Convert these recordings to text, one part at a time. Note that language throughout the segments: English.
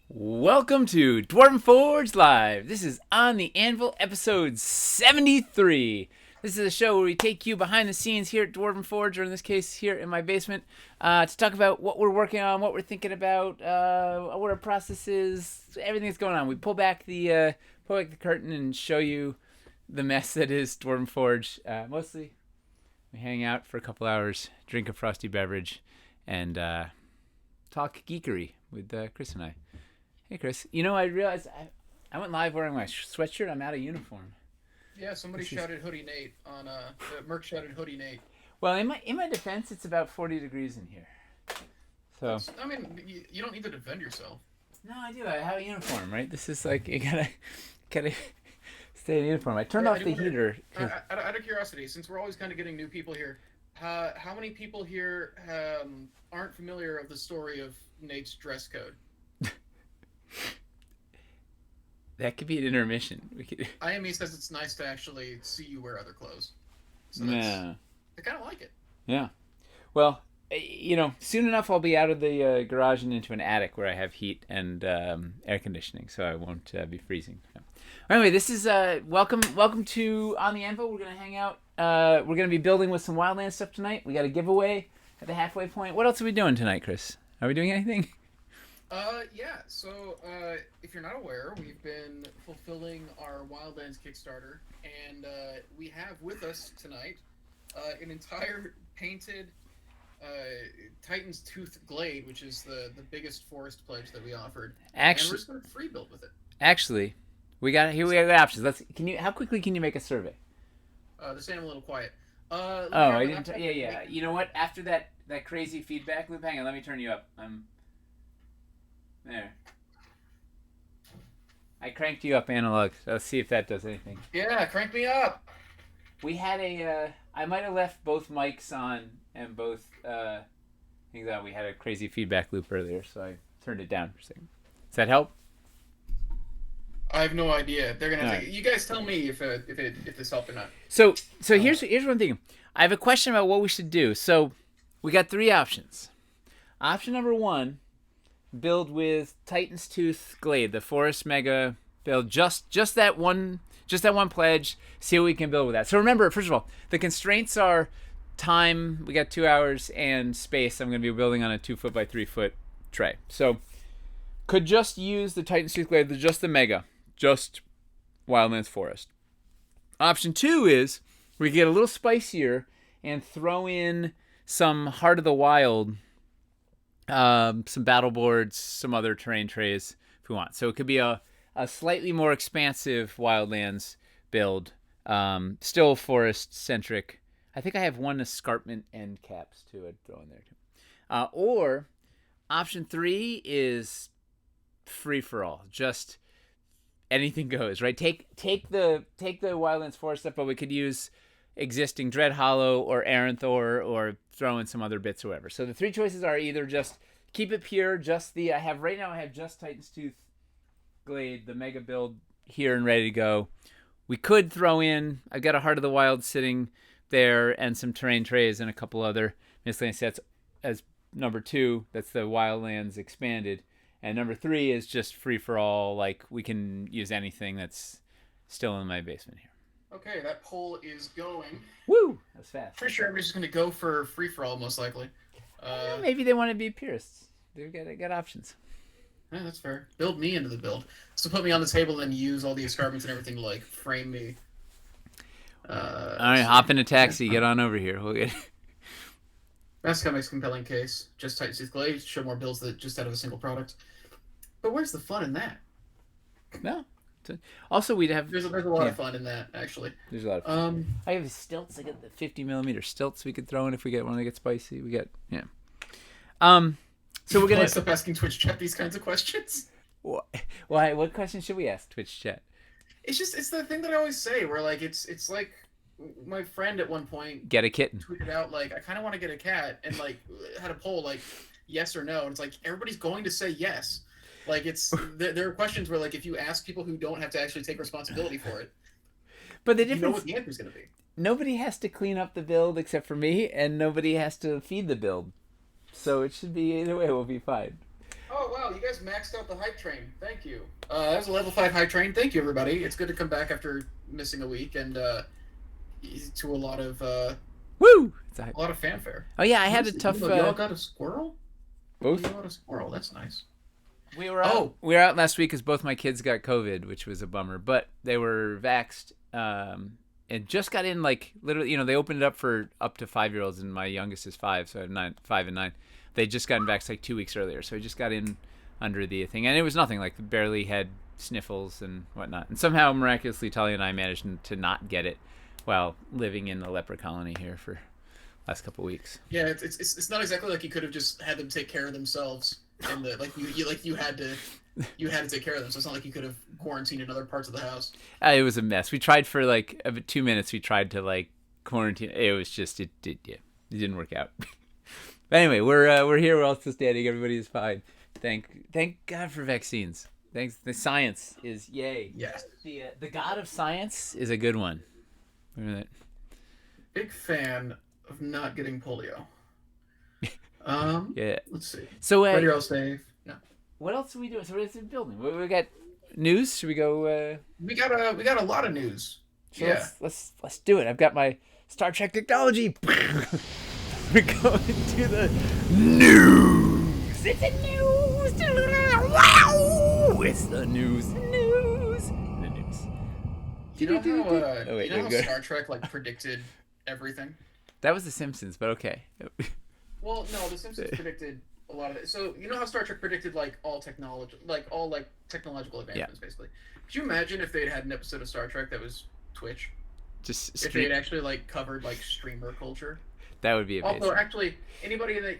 Welcome to Dwarven Forge Live. This is On the Anvil, episode 73. This is a show where we take you behind the scenes here at Dwarven Forge, or in this case, here in my basement, to talk about what we're working on, what we're thinking about, what our process is, everything that's going on. We pull back the curtain and show you the mess that is Dwarven Forge. Mostly, we hang out for a couple hours, drink a frosty beverage, and talk geekery with Chris and I. Hey, Chris. You know, I realized I went live wearing my sweatshirt. I'm out of uniform. Yeah, somebody shouted Hoodie Nate on Merc shouted Hoodie Nate. Well, in my defense, it's about 40 degrees in here. So I mean, you don't need to defend yourself. No, I do. I have a uniform, right? This is like you gotta stay in uniform. I turned off the heater. Out of curiosity, since we're always kind of getting new people here, how many people here aren't familiar of the story of Nate's dress code? That could be an intermission. IME says it's nice to actually see you wear other clothes. So yeah. I kind of like it. Yeah. Well, you know, soon enough I'll be out of the garage and into an attic where I have heat and air conditioning, so I won't be freezing. So. Anyway, this is welcome to On the Anvil. We're gonna hang out. We're gonna be building with some Wildlands stuff tonight. We got a giveaway at the halfway point. What else are we doing tonight, Chris? Are we doing anything? Yeah, so if you're not aware, we've been fulfilling our Wildlands Kickstarter, and we have with us tonight an entire painted Titanstooth glade, which is the biggest forest pledge that we offered. Actually, and we're just going to free build with it. Actually, we got options. How quickly can you make a survey? They're saying I'm a little quiet. I didn't. Yeah. You know what? After that crazy feedback loop, hang on, let me turn you up. There. I cranked you up analog. So let's see if that does anything. Yeah, crank me up. We had I might have left both mics on and both things on. We had a crazy feedback loop earlier, so I turned it down for a second. Does that help? I have no idea. They're gonna. Right. You guys tell me if this helped or not. So here's one thing. I have a question about what we should do. So we got three options. Option number one. Build with Titanstooth Glade, the Forest Mega build. Just that one pledge. See what we can build with that. So remember, first of all, the constraints are time. We got 2 hours and space. I'm going to be building on a 2 foot by 3 foot tray. So could just use the Titanstooth Glade, just the Mega, just Wildlands Forest. Option two is we get a little spicier and throw in some Heart of the Wild. Some battle boards, some other terrain trays if we want. So it could be a slightly more expansive Wildlands build, still forest centric. I think I have one escarpment end caps too. I'd throw in there too. Or option three is free for all, just anything goes. Right? Take the Wildlands forest stuff, but we could use existing Dread Hollow or Aranthor or throw in some other bits or whatever. So the three choices are either just keep it pure, just I have just Titanstooth Glade, the Mega build here and ready to go. We could throw in, I've got a Heart of the Wild sitting there and some terrain trays and a couple other miscellaneous sets as number two. That's the Wildlands expanded. And number three is just free for all, like we can use anything that's still in my basement here. Okay, that poll is going. Woo! That's fast. Pretty sure everybody's just going to go for free-for-all, most likely. Maybe they want to be purists. They've got options. Yeah, that's fair. Build me into the build. So put me on the table and use all the escarpments and everything to, like, frame me. All right, hop in a taxi. Get on over here. We'll get... That's kind of makes a compelling case. Just Titanstooth Glade, show more builds that just out of a single product. But where's the fun in that? No. Also, we'd have... There's a lot of fun in that, actually. There's a lot of fun. I have stilts. I got the 50mm stilts we could throw in if we want to get spicy. We got... Yeah. So we're going to... stop asking Twitch chat these kinds of questions. Why? What question should we ask Twitch chat? It's the thing that I always say, where, like, it's like... My friend at one point... Get a kitten. Tweeted out, like, I kind of want to get a cat, and, like, had a poll, like, yes or no. And it's like, everybody's going to say yes. Like, it's there are questions where, like, if you ask people who don't have to actually take responsibility for it. But the you know difference, what the answer's gonna be. nobody has to clean up the build except for me, and nobody has to feed the build. So it should be either way. We'll be fine. Oh wow, you guys maxed out the hype train. Thank you. That was a level 5 hype train. Thank you, everybody. It's good to come back after missing a week and to a lot of Woo! a lot of fanfare. Oh yeah, I had a tough. Y'all got a squirrel? Both. You got a squirrel. That's nice. We were out. We were out last week because both my kids got COVID, which was a bummer. But they were vaxxed, and just got in like literally. They opened it up for up to 5-year-olds, and my youngest is 5, so I have 5 and 9. They just gotten vaxxed like 2 weeks earlier, so I just got in under the thing, and it was nothing. Like barely had sniffles and whatnot, and somehow miraculously Talia and I managed to not get it while living in the leper colony here for last couple weeks. Yeah, it's not exactly like you could have just had them take care of themselves, and you had to take care of them. So it's not like you could have quarantined in other parts of the house. It was a mess. We tried for like 2 minutes. We tried to like quarantine. It was just it didn't work out. But anyway, we're here. We're all still standing. Everybody is fine. Thank God for vaccines. Thanks. The science is yay. Yes. The God of science is a good one. Remember that? Big fan of not getting polio. Yeah. Let's see. So Ready or else safe. No. What else are we doing? So what is the building? We got news. Should we go? We got a lot of news. So yeah. Let's do it. I've got my Star Trek technology. We're going to the news. It's the news. Wow! It's the news. The news. The news. Do you know how? Oh, wait, you know how Star Trek like predicted everything? That was The Simpsons, but okay. Well, no, The Simpsons predicted a lot of it. So you know how Star Trek predicted like all technological advancements, basically. Could you imagine if they'd had an episode of Star Trek that was Twitch? Just if they had actually like covered like streamer culture. That would be amazing. Although actually, anybody that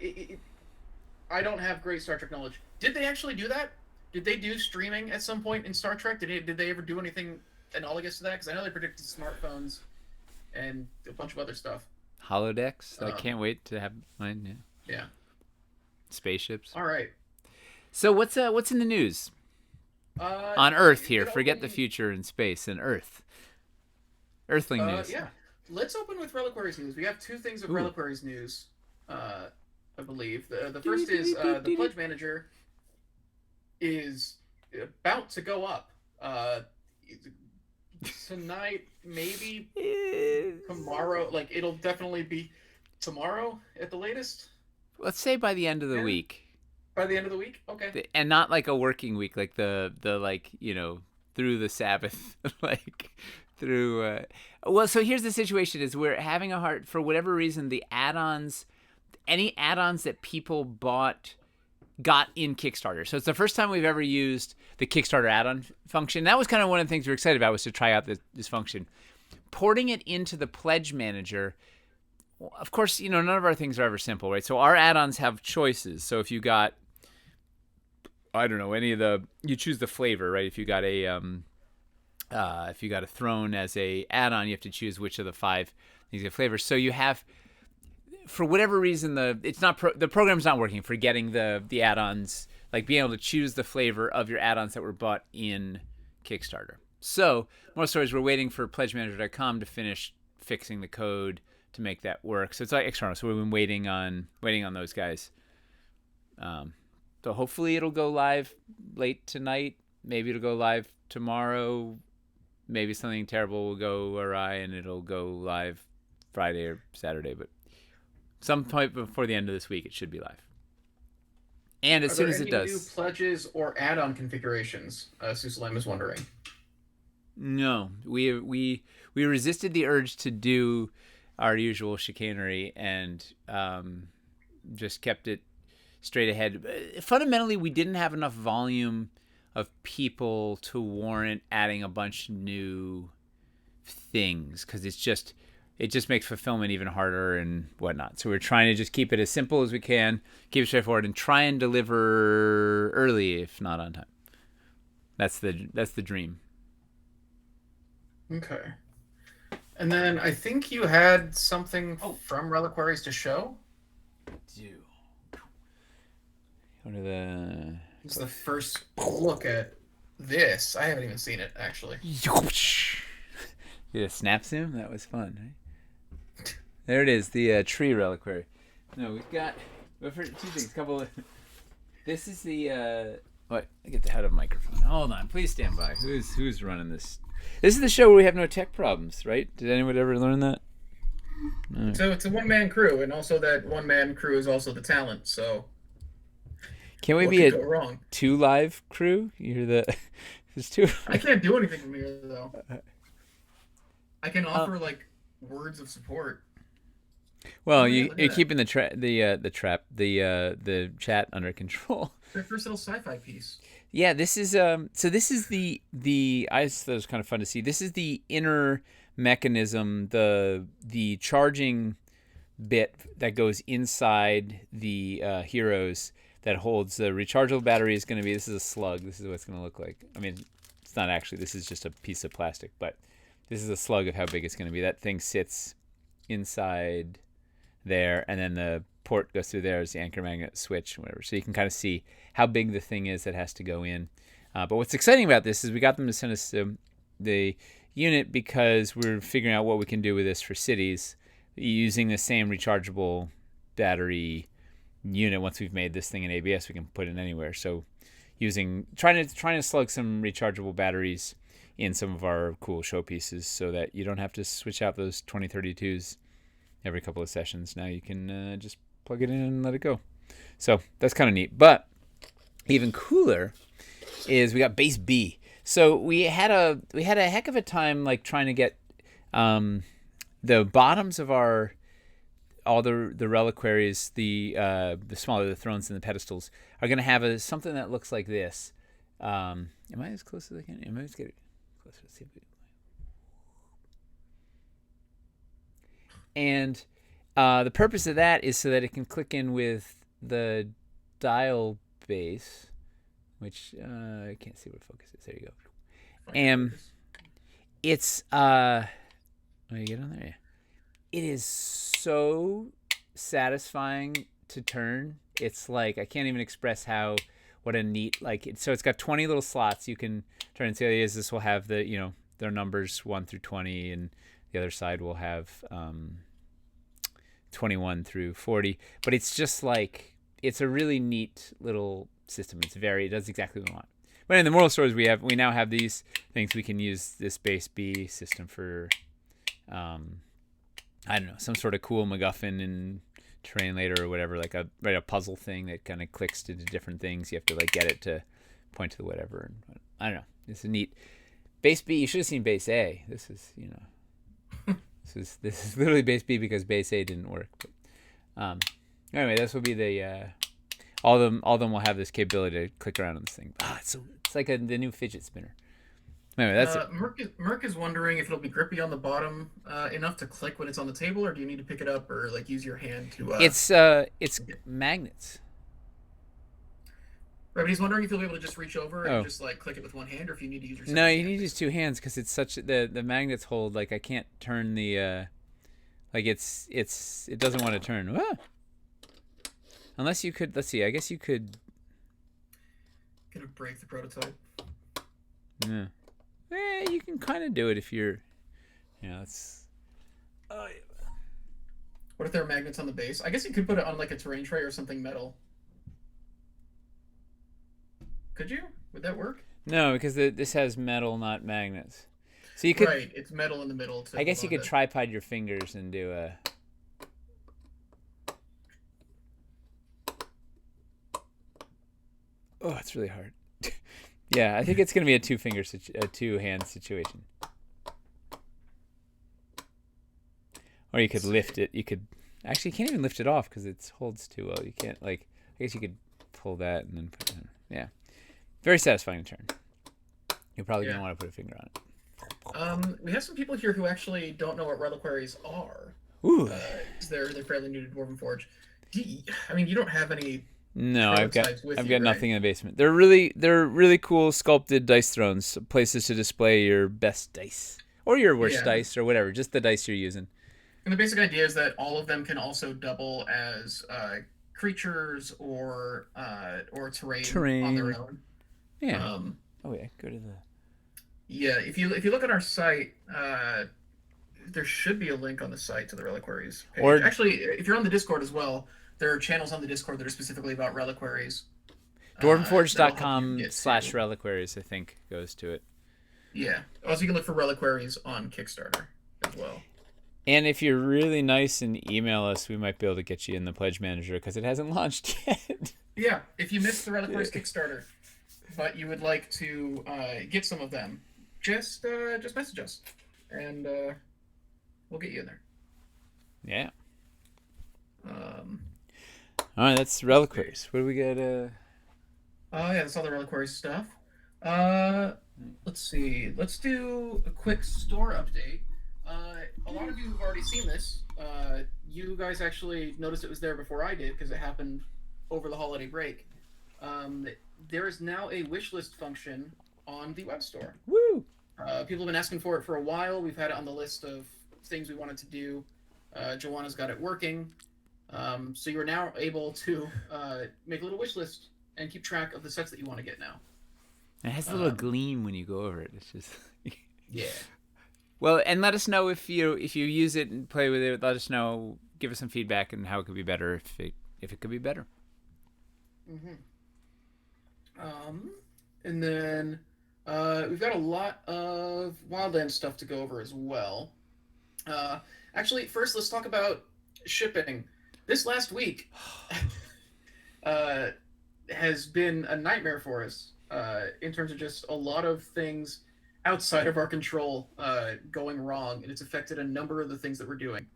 I don't have great Star Trek knowledge. Did they actually do that? Did they do streaming at some point in Star Trek? Did they ever do anything analogous to that? Because I know they predicted smartphones and a bunch of other stuff. Holodecks. I can't wait to have mine. Yeah. Spaceships. All right. So what's in the news? On Earth here. Forget the future in space and Earth. Earthling news. Yeah. Let's open with Reliquaries news. We have 2 things of Reliquaries news, I believe. The first is the Pledge Manager is about to go up. Tonight, maybe tomorrow. Like, it'll definitely be tomorrow at the latest. Let's say by the end of the week. By the end of the week? Okay. And not like a working week, like the like, through the Sabbath, like through well, so here's the situation is we're having a hard, for whatever reason, the add-ons, any add-ons that people got in Kickstarter. So it's the first time we've ever used the Kickstarter add-on function. That was kind of one of the things we were excited about, was to try out this function. Porting it into the Pledge Manager, of course, none of our things are ever simple, right? So our add-ons have choices. So if you got, I don't know, you choose the flavor, right? If you got a throne as a add-on, you have to choose which of the 5 things get flavors. So you have, for whatever reason, the program's not working for getting the add-ons, like being able to choose the flavor of your add-ons that were bought in Kickstarter. So more stories, we're waiting for pledgemanager.com to finish fixing the code to make that work. So it's like external. So we've been waiting on those guys. So hopefully it'll go live late tonight. Maybe it'll go live tomorrow. Maybe something terrible will go awry and it'll go live Friday or Saturday. But some point before the end of this week, it should be live. And as soon as it does. Are there any new pledges or add-on configurations? Susalem is wondering. No, we resisted the urge to do our usual chicanery and just kept it straight ahead. Fundamentally, we didn't have enough volume of people to warrant adding a bunch of new things, because it just makes fulfillment even harder and whatnot. So we're trying to just keep it as simple as we can, keep it straightforward, and try and deliver early, if not on time. That's the dream. Okay. And then I think you had something from Reliquaries to show? Do. What are the... It's the first look at this. I haven't even seen it, actually. Yeah, snap zoom. That was fun. Right? There it is, the tree reliquary. No, we've got for two things. Couple of. This is the. What? I get the head of microphone. Hold on, please stand by. Who's running this? This is the show where we have no tech problems, right? Did anyone ever learn that? No. So it's a one-man crew, and also that one-man crew is also the talent. So Can we what be could a go wrong? 2 live crew? You're the. There's two. I can't do anything from here though. I can offer like words of support. Well, Oh yeah, you're look at that. keeping the chat under control. Their first little sci-fi piece. Yeah, this is so this is the I just thought it was kind of fun to see. This is the inner mechanism, the charging bit that goes inside the heroes that holds the rechargeable battery is going to be. This is a slug. This is what it's going to look like. I mean, it's not actually. This is just a piece of plastic, but this is a slug of how big it's going to be. That thing sits inside there, and then the port goes through there as the anchor magnet switch, whatever. So you can kind of see how big the thing is that has to go in. But what's exciting about this is we got them to send us the unit because we're figuring out what we can do with this for cities using the same rechargeable battery unit. Once we've made this thing in ABS, we can put it anywhere. So trying to slug some rechargeable batteries in some of our cool showpieces so that you don't have to switch out those 2032s every couple of sessions. Now you can just plug it in and let it go. So that's kind of neat. But even cooler is we got base B. So we had a heck of a time like trying to get the bottoms of all the reliquaries, the smaller the thrones and the pedestals are going to have something that looks like this. Am I as close as I can? Am I just getting closer? Let's see. And the purpose of that is so that it can click in with the dial base, which I can't see what focus is. There you go. And it's oh, you get on there? Yeah. It is so satisfying to turn. It's like I can't even express what a neat so it's got 20 little slots you can turn. And so the idea is this will have their numbers 1 through 20, and the other side will have 21 through 40. But it's just like it's a really neat little system. It does exactly what we want. But in the moral stories we now have these things. We can use this base B system for I don't know, some sort of cool MacGuffin in Terrain Later or whatever, like a puzzle thing that kind of clicks to different things. You have to get it to point to the whatever. And I don't know. It's a neat base B. You should have sseen base A. This is this is literally base B because base A didn't work. But, anyway, this will be the all of them will have this capability to click around on this thing. It's like the new fidget spinner. Anyway, that's it. Merc is wondering if it'll be grippy on the bottom enough to click when it's on the table, or do you need to pick it up or use your hand to? It's magnets. Right, but he's wondering if you'll be able to just reach over and just click it with one hand, or if you need to use your. No, you need to use 2 hands because it's such the magnets hold. I can't turn the it doesn't want to turn. Ah! Unless you could. Let's see. I guess you could. Gonna break the prototype. Yeah. You can kind of do it if you're. It's. What if there are magnets on the base? I guess you could put it on a terrain tray or something metal. Could you? Would that work? No, because this has metal, not magnets. So you could. Right, it's metal in the middle. I guess you could tripod your fingers and do a. Oh, it's really hard. Yeah, I think it's going to be a 2-hand situation. Or you could lift it. You can't even lift it off because it holds too well. You can't I guess you could pull that and then put it in. Yeah. Very satisfying to turn. You're probably going to want to put a finger on it. We have some people here who actually don't know what reliquaries are. Ooh. They're fairly new to Dwarven Forge. You don't have any. No, I've got nothing in the basement. They're really cool sculpted dice thrones, places to display your best dice or your worst dice or whatever, just the dice you're using. And the basic idea is that all of them can also double as creatures or terrain on their own. Yeah. Go to the. Yeah, if you look at our site, there should be a link on the site to the reliquaries page. Or Actually, if you're on the Discord as well, there are channels on the Discord that are specifically about reliquaries. That'll help you get to. dwarvenforge.com/reliquaries, I think, goes to it. Yeah. Also, you can look for reliquaries on Kickstarter as well. And if you're really nice and email us, we might be able to get you in the pledge manager because it hasn't launched yet. Yeah. If you missed the reliquaries Kickstarter, but you would like to get some of them, just message us, and we'll get you in there. Yeah. Um. All right, that's reliquaries. What do we got? Oh yeah, that's all the reliquary stuff. Let's see. Let's do a quick store update. A lot of you have already seen this. You guys actually noticed it was there before I did because it happened over the holiday break. There is now a wish list function on the web store. Woo! People have been asking for it for a while. We've had it on the list of things we wanted to do. Joanna's got it working. So you're now able to make a little wish list and keep track of the sets that you want to get now. It has a little gleam when you go over it. It's just yeah. Well, and let us know if you use it and play with it. Let us know. Give us some feedback and how it could be better if it could be better. Mm-hmm. And then we've got a lot of Wildlands stuff to go over as well. Actually, first let's talk about shipping. This last week has been a nightmare for us in terms of just a lot of things outside of our control going wrong, and it's affected a number of the things that we're doing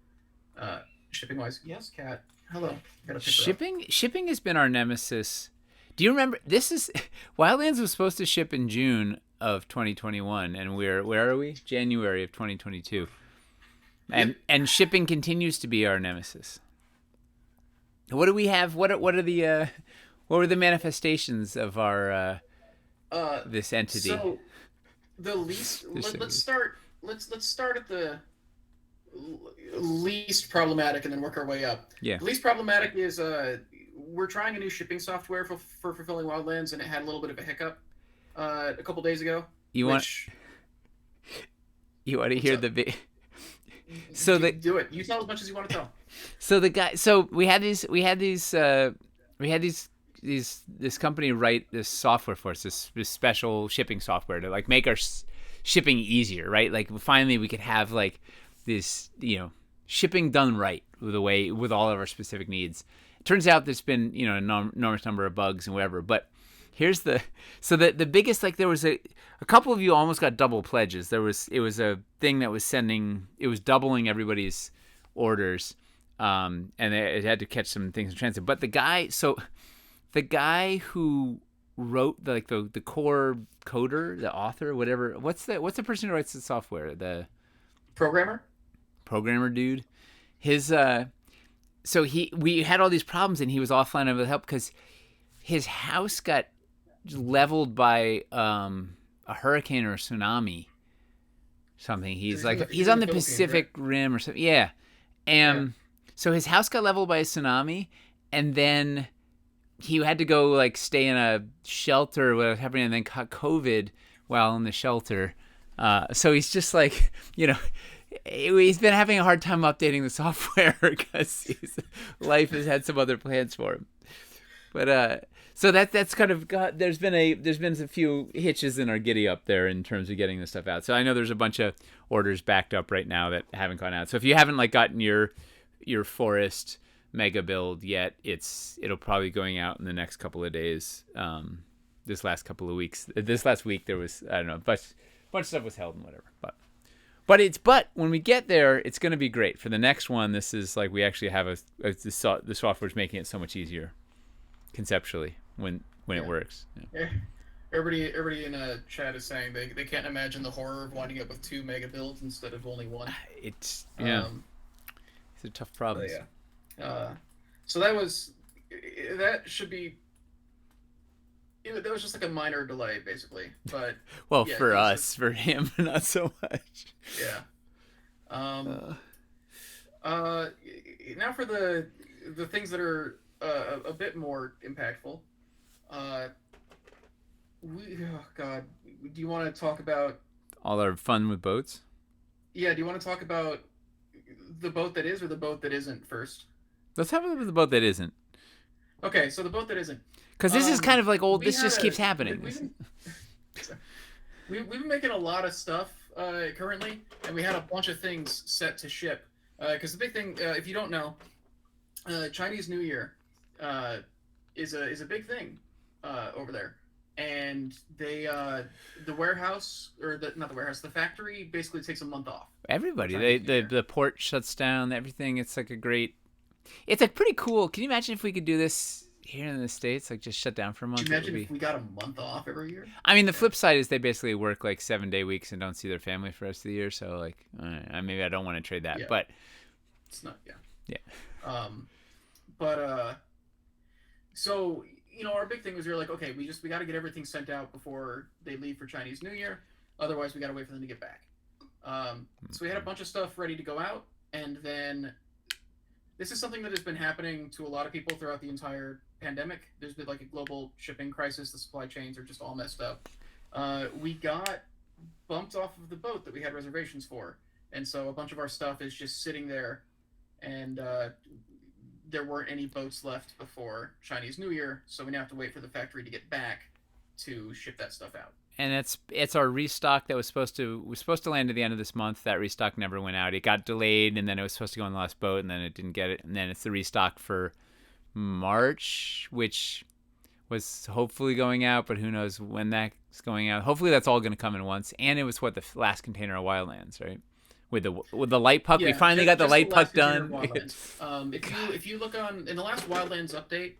shipping wise. Yes, Kat. Hello. Gotta pick her up. Shipping has been our nemesis. Do you remember? This is Wildlands was supposed to ship in June of 2021, and where are we? January of 2022, and shipping continues to be our nemesis. What do we have? What were the manifestations of our this entity? So the least let's start at the least problematic and then work our way up. Yeah. The least problematic is we're trying a new shipping software for fulfilling Wildlands, and it had a little bit of a hiccup a couple days ago. You want to hear the big? So do it. You tell as much as you want to tell. So we had this company write this software for us, this special shipping software to like make our shipping easier, right? Like finally we could have like this, shipping done right with all of our specific needs. It turns out there's been, an enormous number of bugs and whatever, but here's the biggest, like there was a couple of you almost got double pledges. It was a thing that was it was doubling everybody's orders. And it had to catch some things in transit. But the guy who wrote the core coder, the author, whatever, what's the person who writes the software? The programmer dude. His we had all these problems and he was offline able to help because his house got leveled by a hurricane or a tsunami. Something. He's on the Pacific Rim or something. Yeah. And so his house got leveled by a tsunami, and then he had to go like stay in a shelter what was happening, and then caught COVID while in the shelter. So he's just like, he's been having a hard time updating the software because his life has had some other plans for him. But so that's kind of got. There's been a few hitches in our giddy up there in terms of getting this stuff out. So I know there's a bunch of orders backed up right now that haven't gone out. So if you haven't like gotten your forest mega build yet, it'll probably be going out in the next couple of days. This last week there was, I don't know, a bunch of stuff was held and whatever. But when we get there, it's going to be great. For the next one, this is like we actually have the software's making it so much easier conceptually when it works. Yeah. Everybody in a chat is saying they can't imagine the horror of winding up with 2 mega builds instead of only one. It's these are tough problems. So that should be. That was just like a minor delay, basically. But for us, for him, not so much. Yeah. Now for the things that are a bit more impactful. Do you want to talk about all our fun with boats? Yeah. Do you want to talk about the boat that is or the boat that isn't first? Let's have it with the boat that isn't. Okay, so the boat that isn't. Because this is kind of like old. We This had just a keeps happening. we've been making a lot of stuff currently, and we had a bunch of things set to ship. Because the big thing, if you don't know, Chinese New Year is a big thing over there, and they the warehouse or the not the warehouse, the factory basically takes a month off. Everybody, Chinese New Year. the port shuts down. Everything. It's like a great. It's like pretty cool. Can you imagine if we could do this here in the States? Like just shut down for a month. Could you imagine if we got a month off every year? I mean, the flip side is they basically work like 7-day weeks and don't see their family for the rest of the year. So like, maybe I don't want to trade that, Yeah. but It's not. Yeah. yeah. So our big thing was we were like, okay, we got to get everything sent out before they leave for Chinese New Year. Otherwise, we got to wait for them to get back. So we had a bunch of stuff ready to go out, and then this is something that has been happening to a lot of people throughout the entire pandemic. There's been like a global shipping crisis. The supply chains are just all messed up. We got bumped off of the boat that we had reservations for, and so a bunch of our stuff is just sitting there, and there weren't any boats left before Chinese New Year, so we now have to wait for the factory to get back to ship that stuff out. And it's our restock that was supposed to land at the end of this month. That restock never went out. It got delayed, and then it was supposed to go on the last boat, and then it didn't get it. And then it's the restock for March, which was hopefully going out, but who knows when that's going out. Hopefully that's all going to come in once. And it was the last container of Wildlands, right? With the light puck, we finally got the light puck done. If you look in the last Wildlands update,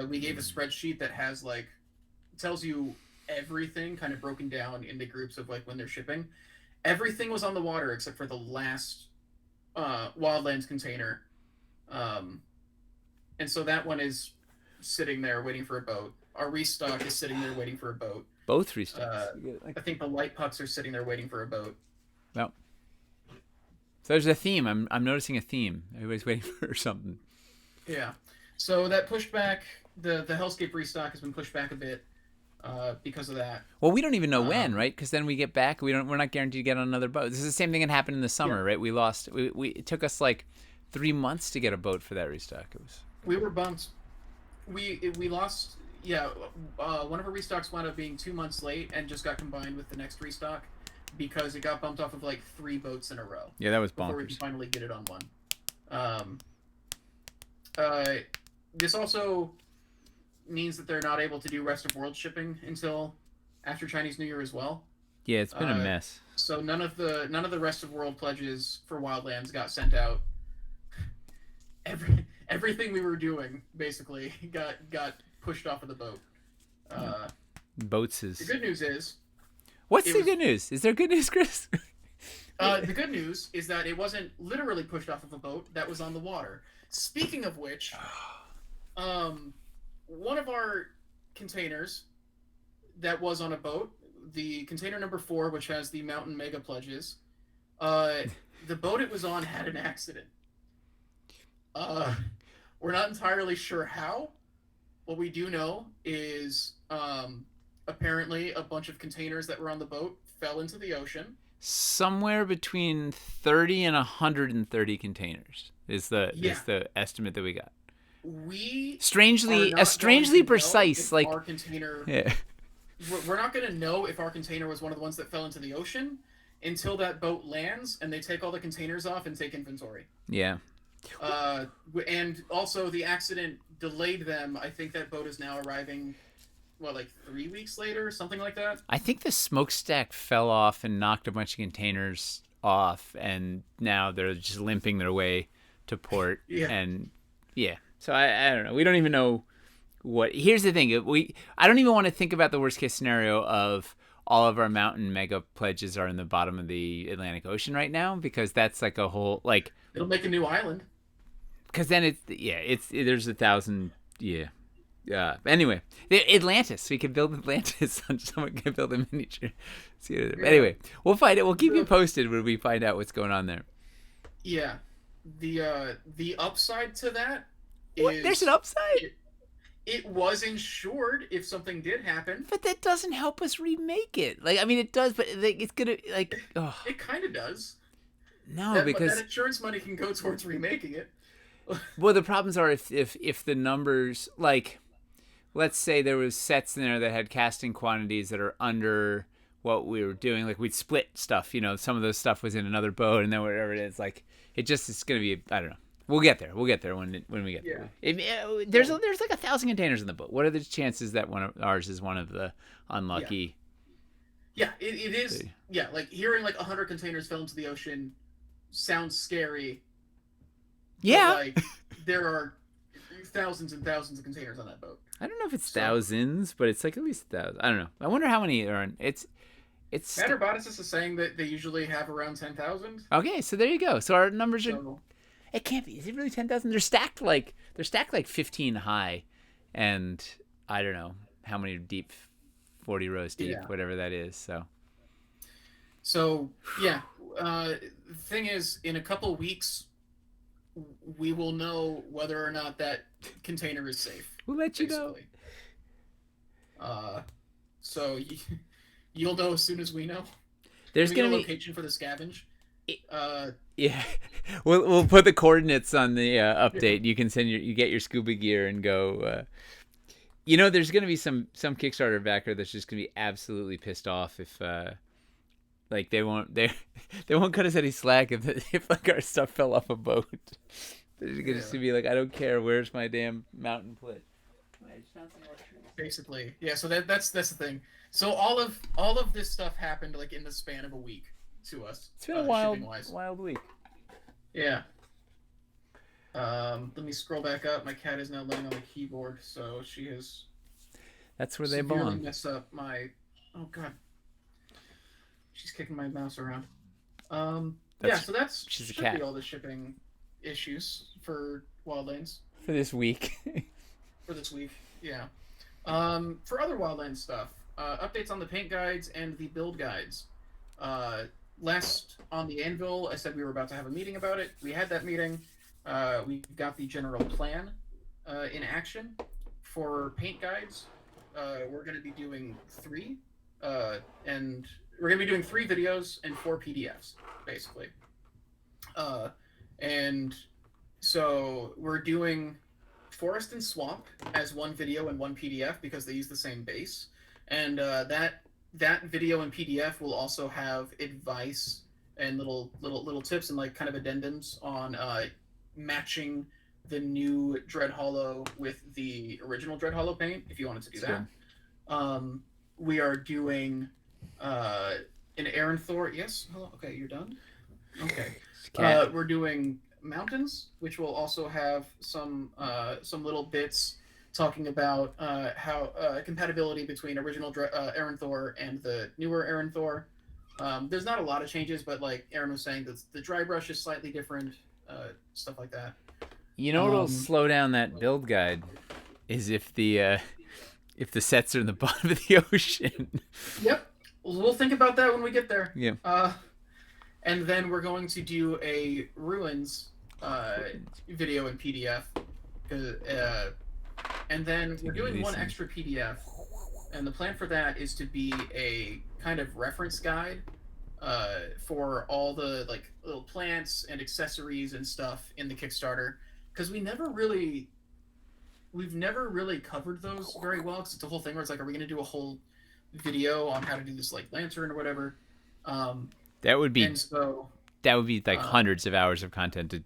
we gave a spreadsheet that has tells you everything kind of broken down into groups of when they're shipping. Everything was on the water except for the last Wildlands container, and so that one is sitting there waiting for a boat. Our restock is sitting there waiting for a boat. Both restocks. I think the light pucks are sitting there waiting for a boat. No. So there's a theme. I'm noticing a theme. Everybody's waiting for something. Yeah. So that pushed back the Hellscape restock has been pushed back a bit because of that. Well, we don't even know when, right? Because then we get back, we're not guaranteed to get on another boat. This is the same thing that happened in the summer, right? We lost. It took us 3 months to get a boat for that restock. We were bumped. We lost. Yeah. One of our restocks wound up being 2 months late and just got combined with the next restock because it got bumped off of 3 boats in a row. Yeah, that was bonkers. Before we could finally get it on one. This also means that they're not able to do rest of world shipping until after Chinese New Year as well. Yeah, it's been a mess. So none of the rest of world pledges for Wildlands got sent out. Everything we were doing basically got pushed off of the boat. Boats is. The good news is. What's the good news? Is there good news, Chris? The good news is that it wasn't literally pushed off of a boat that was on the water. Speaking of which, one of our containers that was on a boat, the container number 4, which has the Mountain Mega pledges, the boat it was on had an accident. We're not entirely sure how. What we do know is apparently a bunch of containers that were on the boat fell into the ocean. Somewhere between 30 and 130 containers is the estimate that we got. We strangely precise. Our container. Yeah. We're not going to know if our container was one of the ones that fell into the ocean until that boat lands and they take all the containers off and take inventory. Yeah. And also the accident delayed them. I think that boat is now arriving, 3 weeks later, something like that? I think the smokestack fell off and knocked a bunch of containers off, and now they're just limping their way to port. Yeah. And yeah. So I don't know. We don't even know what. Here's the thing. I don't even want to think about the worst case scenario of all of our Mountain Mega pledges are in the bottom of the Atlantic Ocean right now, because that's a whole It'll make a new island. Because then there's 1,000. Yeah. Anyway, Atlantis. We could build Atlantis. Someone can build a miniature. Anyway, we'll find it. We'll keep you posted when we find out what's going on there. Yeah, the upside to that is there's an upside. It was insured if something did happen, but that doesn't help us remake it. It does, but it's gonna It kind of does. No, That because insurance money can go towards remaking it. well, the problems are if the numbers, like, let's say there was sets in there that had casting quantities that are under what we were doing, like we'd split stuff, some of those stuff was in another boat, and then whatever it is, like it just is going to be, I don't know. We'll get there when we get Yeah. there. There's like 1,000 containers in the boat. What are the chances that one of ours is one of the unlucky? Yeah, it is. Yeah, like hearing like 100 containers fell into the ocean sounds scary. Yeah. But, like there are thousands and thousands of containers on that boat. I don't know if it's thousands, but it's like at least 1,000. I don't know. I wonder how many are in. It's. Fandazzle is saying that they usually have around 10,000. Okay, so there you go. So our numbers are. So, It can't be. Is it really 10,000? They're stacked like 15 high, and I don't know how many deep, 40 rows deep, whatever that is. So yeah. The thing is, in a couple weeks, we will know whether or not that container is safe. We'll let you know. So you'll know as soon as we know. There's gonna be a location for the scavenge. Yeah, we'll put the coordinates on the update. You can you get your scuba gear and go. There's gonna be some Kickstarter backer that's just gonna be absolutely pissed off if like they won't cut us any slack if like our stuff fell off a boat. They're just gonna be like, I don't care. Where's my damn mountain plit? Basically, yeah. So that's the thing. So all of this stuff happened like in the span of a week to us. It's been a wild week. Yeah. Let me scroll back up. My cat is now laying on the keyboard, so she has. That's where they belong. Messed up my. Oh God. She's kicking my mouse around. So that's she's a should cat. be all the shipping issues for Wildlands for this week. For this week, yeah. For other Wildlands stuff, updates on the paint guides and the build guides. Last on the Anvil, I said we were about to have a meeting about it. We had that meeting. We got the general plan in action for paint guides. We're going to be doing 3, and we're going to be doing 3 videos and 4 PDFs, basically. And so we're doing Forest and Swamp as 1 video and 1 PDF because they use the same base. And that video and PDF will also have advice and little tips and like kind of addendums on matching the new Dread Hollow with the original Dread Hollow paint if you wanted to do that. We are doing an Aaron Thor. Yes. Hello. Okay, you're done. Okay. We're doing mountains, which will also have some little bits talking about how compatibility between original Aaron Thor and the newer Aaron Thor. There's not a lot of changes, but like Aaron was saying, the dry brush is slightly different, stuff like that. What'll slow down that build guide is if the sets are in the bottom of the ocean. Yep, we'll think about that when we get there. Yeah. And then we're going to do a ruins video and PDF. And then we're doing 1 extra PDF. And the plan for that is to be a kind of reference guide for all the like little plants and accessories and stuff in the Kickstarter. Because we've never really covered those very well. Because it's a whole thing where it's like, are we going to do a whole video on how to do this like lantern or whatever? That would be like hundreds of hours of content to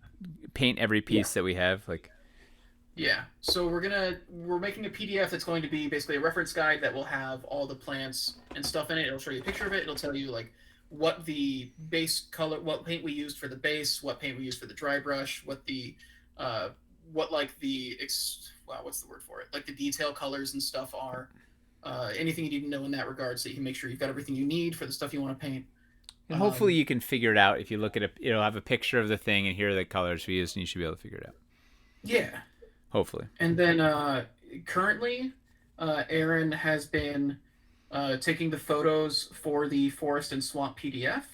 paint every piece that we have. Like, yeah. So we're making a PDF that's going to be basically a reference guide that will have all the plants and stuff in it. It'll show you a picture of it. It'll tell you like what the base color, what paint we used for the base, what paint we used for the dry brush, what's the word for it? Like the detail colors and stuff are. Anything you need to know in that regard, so you can make sure you've got everything you need for the stuff you want to paint. And hopefully you can figure it out if you look at it. It'll have a picture of the thing, and here are the colors we used, and you should be able to figure it out. Yeah. Hopefully. And then currently, Aaron has been taking the photos for the Forest and Swamp PDF,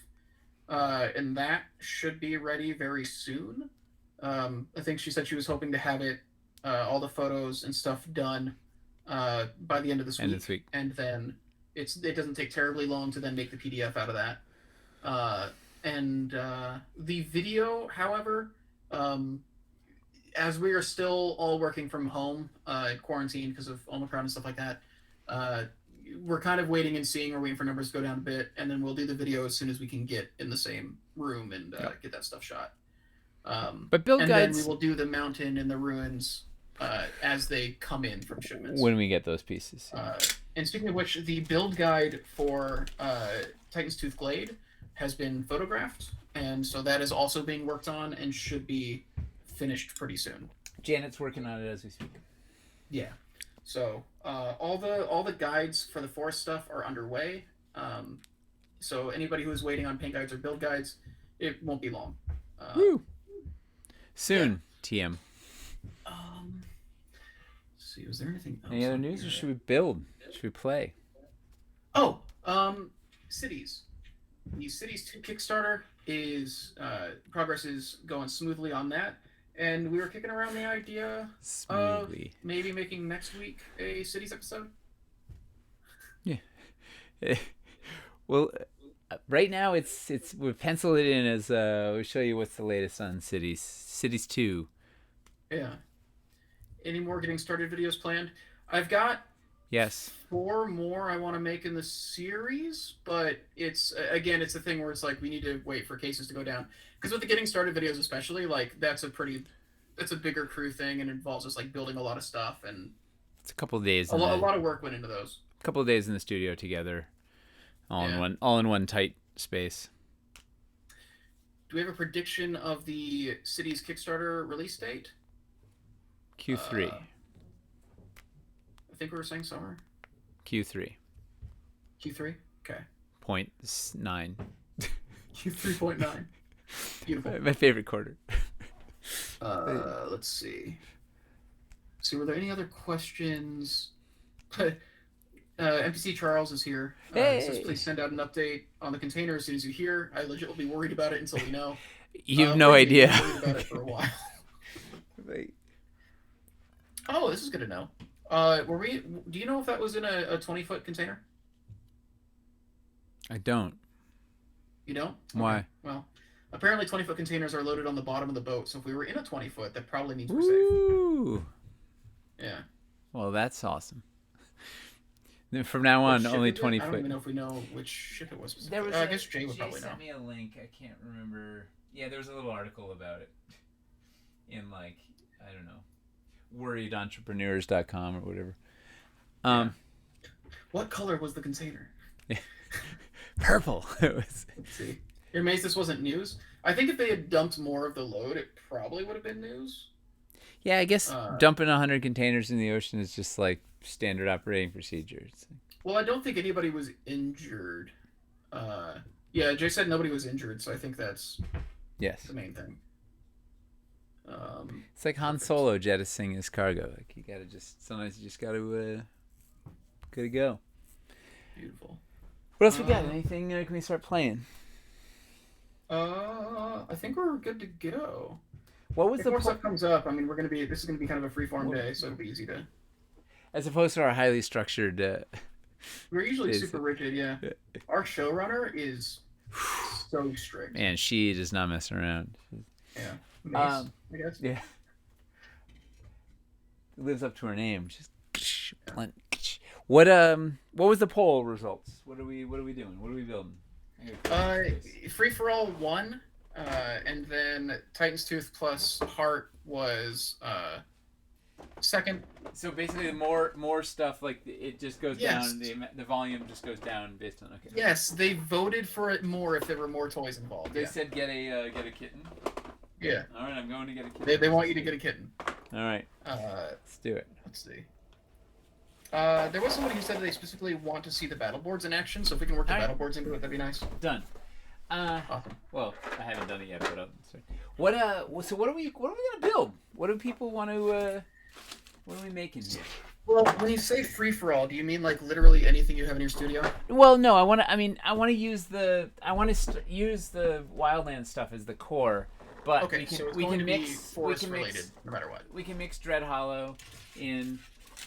and that should be ready very soon. I think she said she was hoping to have it, all the photos and stuff done by the end of this week. And then it doesn't take terribly long to then make the PDF out of that. And the video, however, um, as we are still all working from home in quarantine because of Omicron and stuff like that, uh, we're kind of waiting and seeing. We're waiting for numbers to go down a bit, and then we'll do the video as soon as we can get in the same room and get that stuff shot. But build And then we guides will do the mountain and the ruins as they come in from shipments. when we get those pieces. And speaking of which, the build guide for Titanstooth Glade has been photographed, and so that is also being worked on and should be finished pretty soon. Janet's working on it as we speak. Yeah. So all the guides for the forest stuff are underway. So anybody who is waiting on paint guides or build guides, it won't be long. Woo! Soon, yeah. TM. Let's see, was there anything else? Any other news, or should we build? Should we play? Oh, cities. The Cities 2 Kickstarter is progress is going smoothly on that, and we were kicking around the idea of maybe making next week a Cities episode. Yeah. Well, right now it's we've penciled it in as we'll show you what's the latest on Cities 2. Yeah. Any more getting started videos planned? I've got 4 more I want to make in the series, but it's again, it's a thing where it's like we need to wait for cases to go down, because with the getting started videos especially, like that's a bigger crew thing and involves us like building a lot of stuff, and it's a couple of days. A lot of work went into those. A couple of days in the studio together, all in one tight space. Do we have a prediction of the Cities Kickstarter release date? Q3. I think we were saying summer. Q3. Q3? Okay. 0.9. Q3.9. Beautiful. My favorite quarter. Let's see. So were there any other questions? NPC Charles is here. Hey. Says please send out an update on the container as soon as you hear. I legit will be worried about it until we know. You've no idea. I've been worried about it for a while. Oh, this is good to know. Do you know if that was in a 20-foot container? I don't. You don't? Why? Okay. Well, apparently 20-foot containers are loaded on the bottom of the boat, so if we were in a 20-foot, that probably means we're safe. Yeah. Well, that's awesome. Then from now on, only 20 foot. I don't even know if we know which ship it was specifically. I guess Jay would probably know. Sent me a link. I can't remember. Yeah, there was a little article about it in, like, I don't know, worriedentrepreneurs.com or whatever. What color was the container? Purple. It was. Let's see. You're amazed this wasn't news? I think if they had dumped more of the load, it probably would have been news. Yeah, I guess dumping 100 containers in the ocean is just like standard operating procedures. Well, I don't think anybody was injured. Yeah, Jay said nobody was injured, so I think that's the main thing. It's like Han Solo jettisoning his cargo. Like sometimes you just gotta go. Beautiful. What else we got? Anything can we start playing? I think we're good to go. What was if more stuff comes up, I mean, this is gonna be kind of a freeform day, so it'll be easy to. As opposed to our highly structured. We're usually super rigid, yeah. Our showrunner is so strict. And she does not mess around. Yeah. Mace, I guess. Yeah. Lives up to her name. Just blunt. What was the poll results? What are we doing? What are we building? Free for All won, and then Titanstooth plus Heart was second. So basically, more stuff, like it just goes down. The volume just goes down based on Yes, they voted for it more if there were more toys involved. They said get a kitten. Yeah. All right, I'm going to get a kitten. They want you to get a kitten. All right. Let's do it. Let's see. There was somebody who said they specifically want to see the battle boards in action, so if we can work the battle boards into it, that'd be nice. Done. Awesome. Well, I haven't done it yet, but so what are we gonna build? What do people want to? What are we making here? Well, when you say free for all, do you mean like literally anything you have in your studio? Well, no. I want to use the Wildlands stuff as the core, but okay, we can mix forest related no matter what. We can mix Dread Hollow in.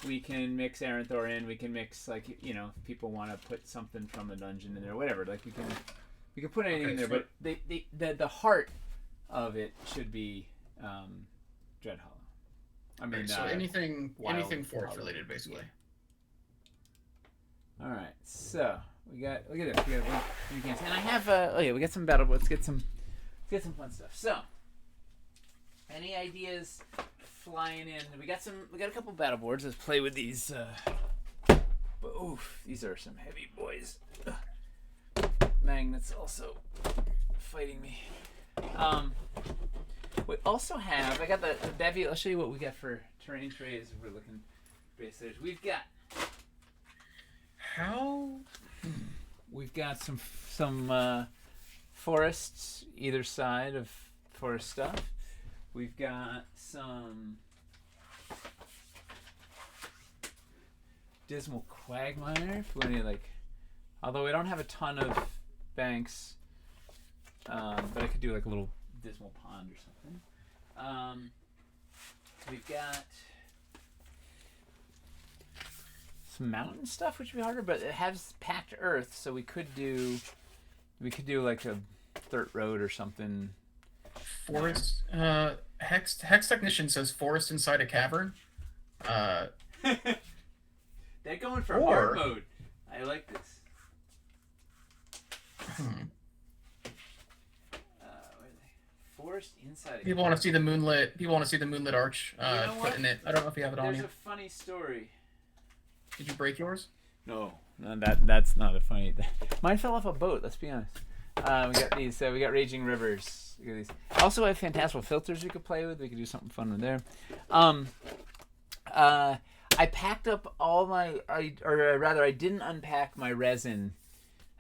We can mix Aranthor in. We can mix, like, if people want to put something from a dungeon in there, whatever. Like, we can We can put anything in there, sure. but the heart of it should be Dread Hollow. I mean, So anything forest Hollow. related, basically. All right, so we got look at this. We got and I have we got some battle. Let's get some fun stuff. So, any ideas flying in? We got a couple battle boards. Let's play with these. Oof, these are some heavy boys. Magnets also fighting me. We also have. I got the bevy. I'll show you what we got for terrain trays. If we're looking base. We've got. We've got some forests either side of forest stuff. We've got some Dismal Quagmire. If we need although we don't have a ton of banks, but I could do like a little Dismal Pond or something. We've got some mountain stuff, which would be harder, but it has packed earth, so we could do like a dirt road or something. Forest. Hex Technician says forest inside a cavern. They're going for hard mode. I like this. Forest inside. People want to see the moonlit. People want to see the moonlit arch. Put in it. I don't know if you have it on you. There's a funny story. Did you break yours? No, that's not a funny. Mine fell off a boat. Let's be honest. We got these. We got Raging Rivers. We got these. Also, I have Fandazzle Filters we could play with. We could do something fun with there. I packed up all my, or rather, I didn't unpack my resin.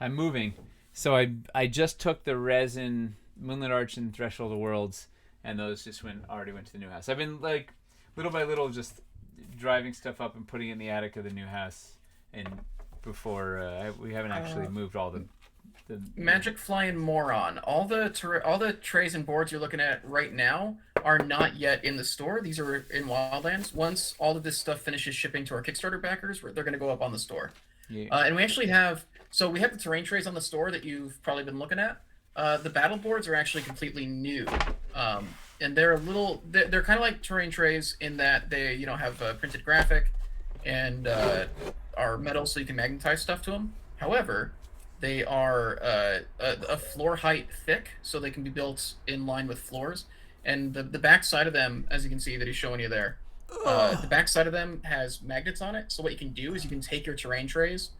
I'm moving, so I just took the resin, Moonlit Arch and Threshold of Worlds, and those just already went to the new house. I've been little by little just driving stuff up and putting it in the attic of the new house, and before we haven't actually moved all the Magic Flying Moron. All the trays and boards you're looking at right now are not yet in the store. These are in Wildlands. Once all of this stuff finishes shipping to our Kickstarter backers, they're going to go up on the store. Yeah. And we actually have the terrain trays on the store that you've probably been looking at. The battle boards are actually completely new. And they're they're kind of like terrain trays in that they have a printed graphic and are metal, so you can magnetize stuff to them. However, they are a floor height thick, so they can be built in line with floors. And the back side of them, as you can see that he's showing you there, the back side of them has magnets on it. So what you can do is you can take your terrain trays,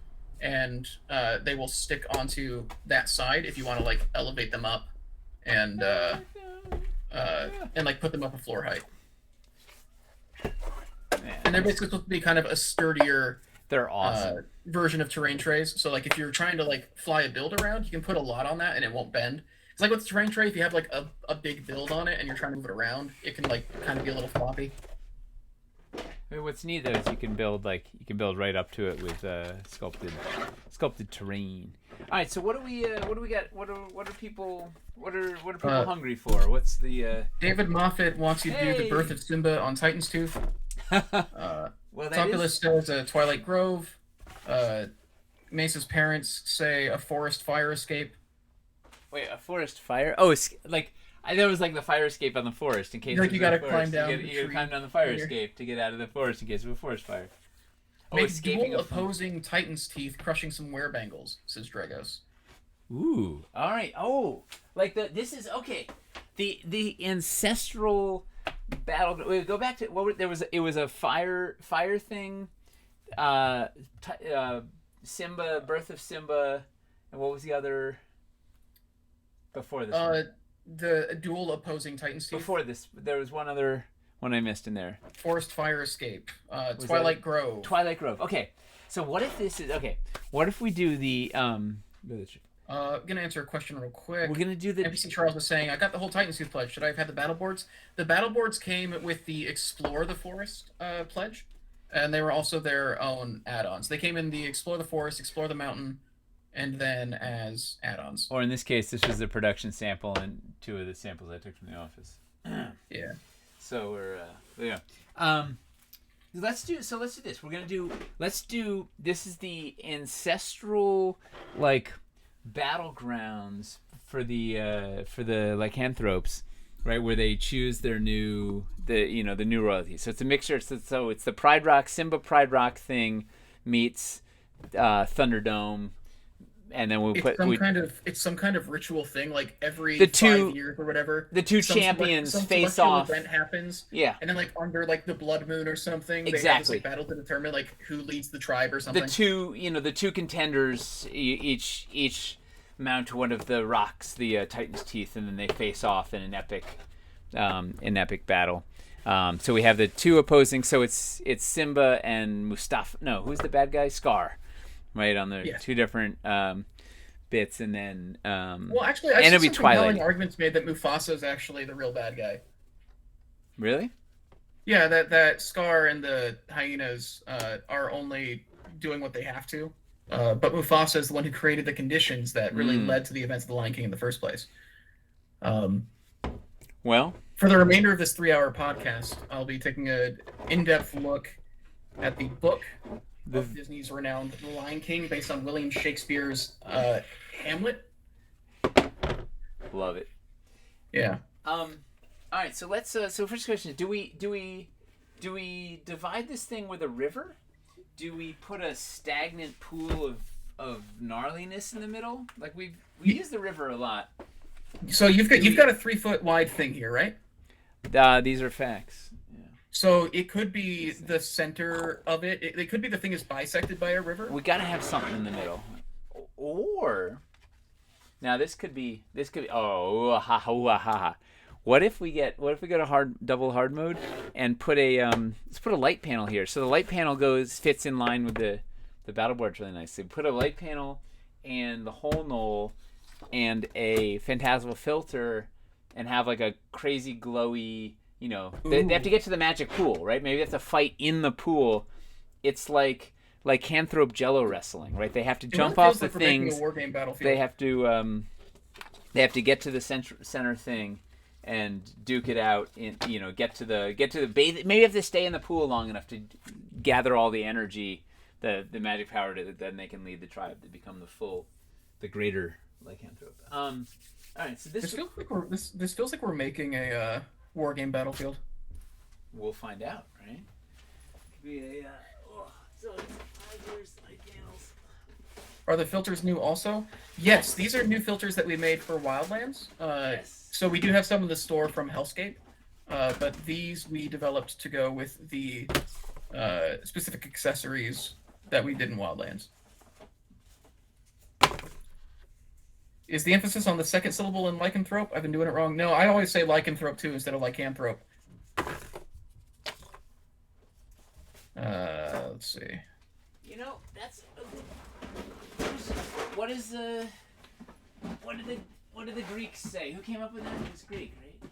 and they will stick onto that side if you want to elevate them up, and put them up a floor height. Man, and they're basically supposed to be kind of a sturdier. They're awesome. Version of terrain trays. So if you're trying to fly a build around, you can put a lot on that and it won't bend. It's like with the terrain tray, if you have a big build on it and you're trying to move it around, it can kind of be a little floppy. What's neat though is you can build right up to it with sculpted terrain. All right, so what do we got? What are people hungry for? What's the David Moffat wants you to do the Birth of Simba on Titanstooth. Well, Topulus says Twilight Grove. Mesa's parents say a forest fire escape. Wait, a forest fire? Oh, it's I know it was the fire escape on the forest in case you gotta climb down. You gotta climb down the fire escape to get out of the forest in case of a forest fire. Oh, Make escaping dual opposing Titan's teeth, crushing some werebangles, says Dragos. Ooh, all right. Oh, this is okay. The ancestral battle. We go back to it was a fire thing. Simba, Birth of Simba, and what was the other before this one? The dual opposing Titan's teeth. Before this, there was one other one I missed in there. Forest fire escape. Twilight Grove. Twilight Grove. Okay. So what if this is okay? What if we do the I'm gonna answer a question real quick. We're gonna do the NPC Charles was saying, I got the whole Titanstooth pledge. Should I have had the battle boards? The battle boards came with the Explore the Forest pledge, and they were also their own add-ons. They came in the Explore the Forest, Explore the Mountain, and then as add-ons. Or in this case, this was the production sample and 2 of the samples I took from the office. Yeah. So we're let's do this. Let's do this is the ancestral battlegrounds for the lycanthropes, right, where they choose their new new royalty. So it's a mixture. So it's the Pride Rock Simba Pride Rock thing meets Thunderdome, and then it's some kind of ritual thing, like every the two 5 years or whatever. the two champions face off. Event happens. Yeah, and then like under like the blood moon or something, exactly. They have this like battle to determine like who leads the tribe or something. The two contenders each mount one of the rocks, the Titanstooth, and then they face off in an epic battle. So we have the two opposing. So it's Simba and Mustafa. No, who's the bad guy? Scar, right, on the two different bits, and then well, actually, I see some compelling arguments made that Mufasa is actually the real bad guy. Really? Yeah, that Scar and the hyenas are only doing what they have to. But Mufasa is the one who created the conditions that really led to the events of the Lion King in the first place. Well, for the remainder of this 3-hour podcast, I'll be taking an in-depth look at the book of Disney's renowned The Lion King, based on William Shakespeare's Hamlet. Love it. Yeah. All right. So let's. So first question: Do we divide this thing with a river? Do we put a stagnant pool of gnarliness in the middle? Like we use the river a lot. So you've got a 3-foot wide thing here, right? These are facts. Yeah. So it could be the center of it. It could be the thing is bisected by a river. We got to have something in the middle. Or now this could be oh ha ha ha. What if we get a double hard mode and put let's put a light panel here. So the light panel fits in line with the battle board really nicely. Put a light panel and the whole knoll and a Fandazzle filter and have like a crazy glowy, they have to get to the magic pool, right? Maybe they have to fight in the pool. It's like lycanthrope jello wrestling, right? They have to jump off the things. They have to get to the center thing and duke it out get to the bathe. Maybe you have to stay in the pool long enough to gather all the energy, the magic power then they can lead the tribe to become the greater lycanthrope. All right, so this feels like we're making a war game battlefield. We'll find out, right? So it's 5 years light panels. Are the filters new also? Yes, these are new filters that we made for Wildlands. Yes. So we do have some in the store from Hellscape, but these we developed to go with the specific accessories that we did in Wildlands. Is the emphasis on the second syllable in lycanthrope? I've been doing it wrong. No, I always say lycanthrope too instead of lycanthrope. Let's see. That's what did the Greeks say? Who came up with that? It was Greek, right?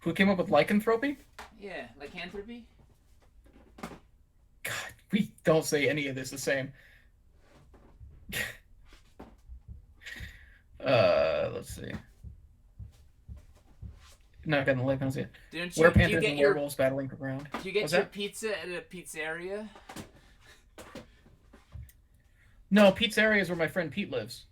Who came up with lycanthropy? Yeah, lycanthropy. God, we don't say any of this the same. Let's see. Not getting the light panels yet. Where panthers and werewolves battling for ground. Do you get your pizza at a pizzeria? No, pizzeria is where my friend Pete lives.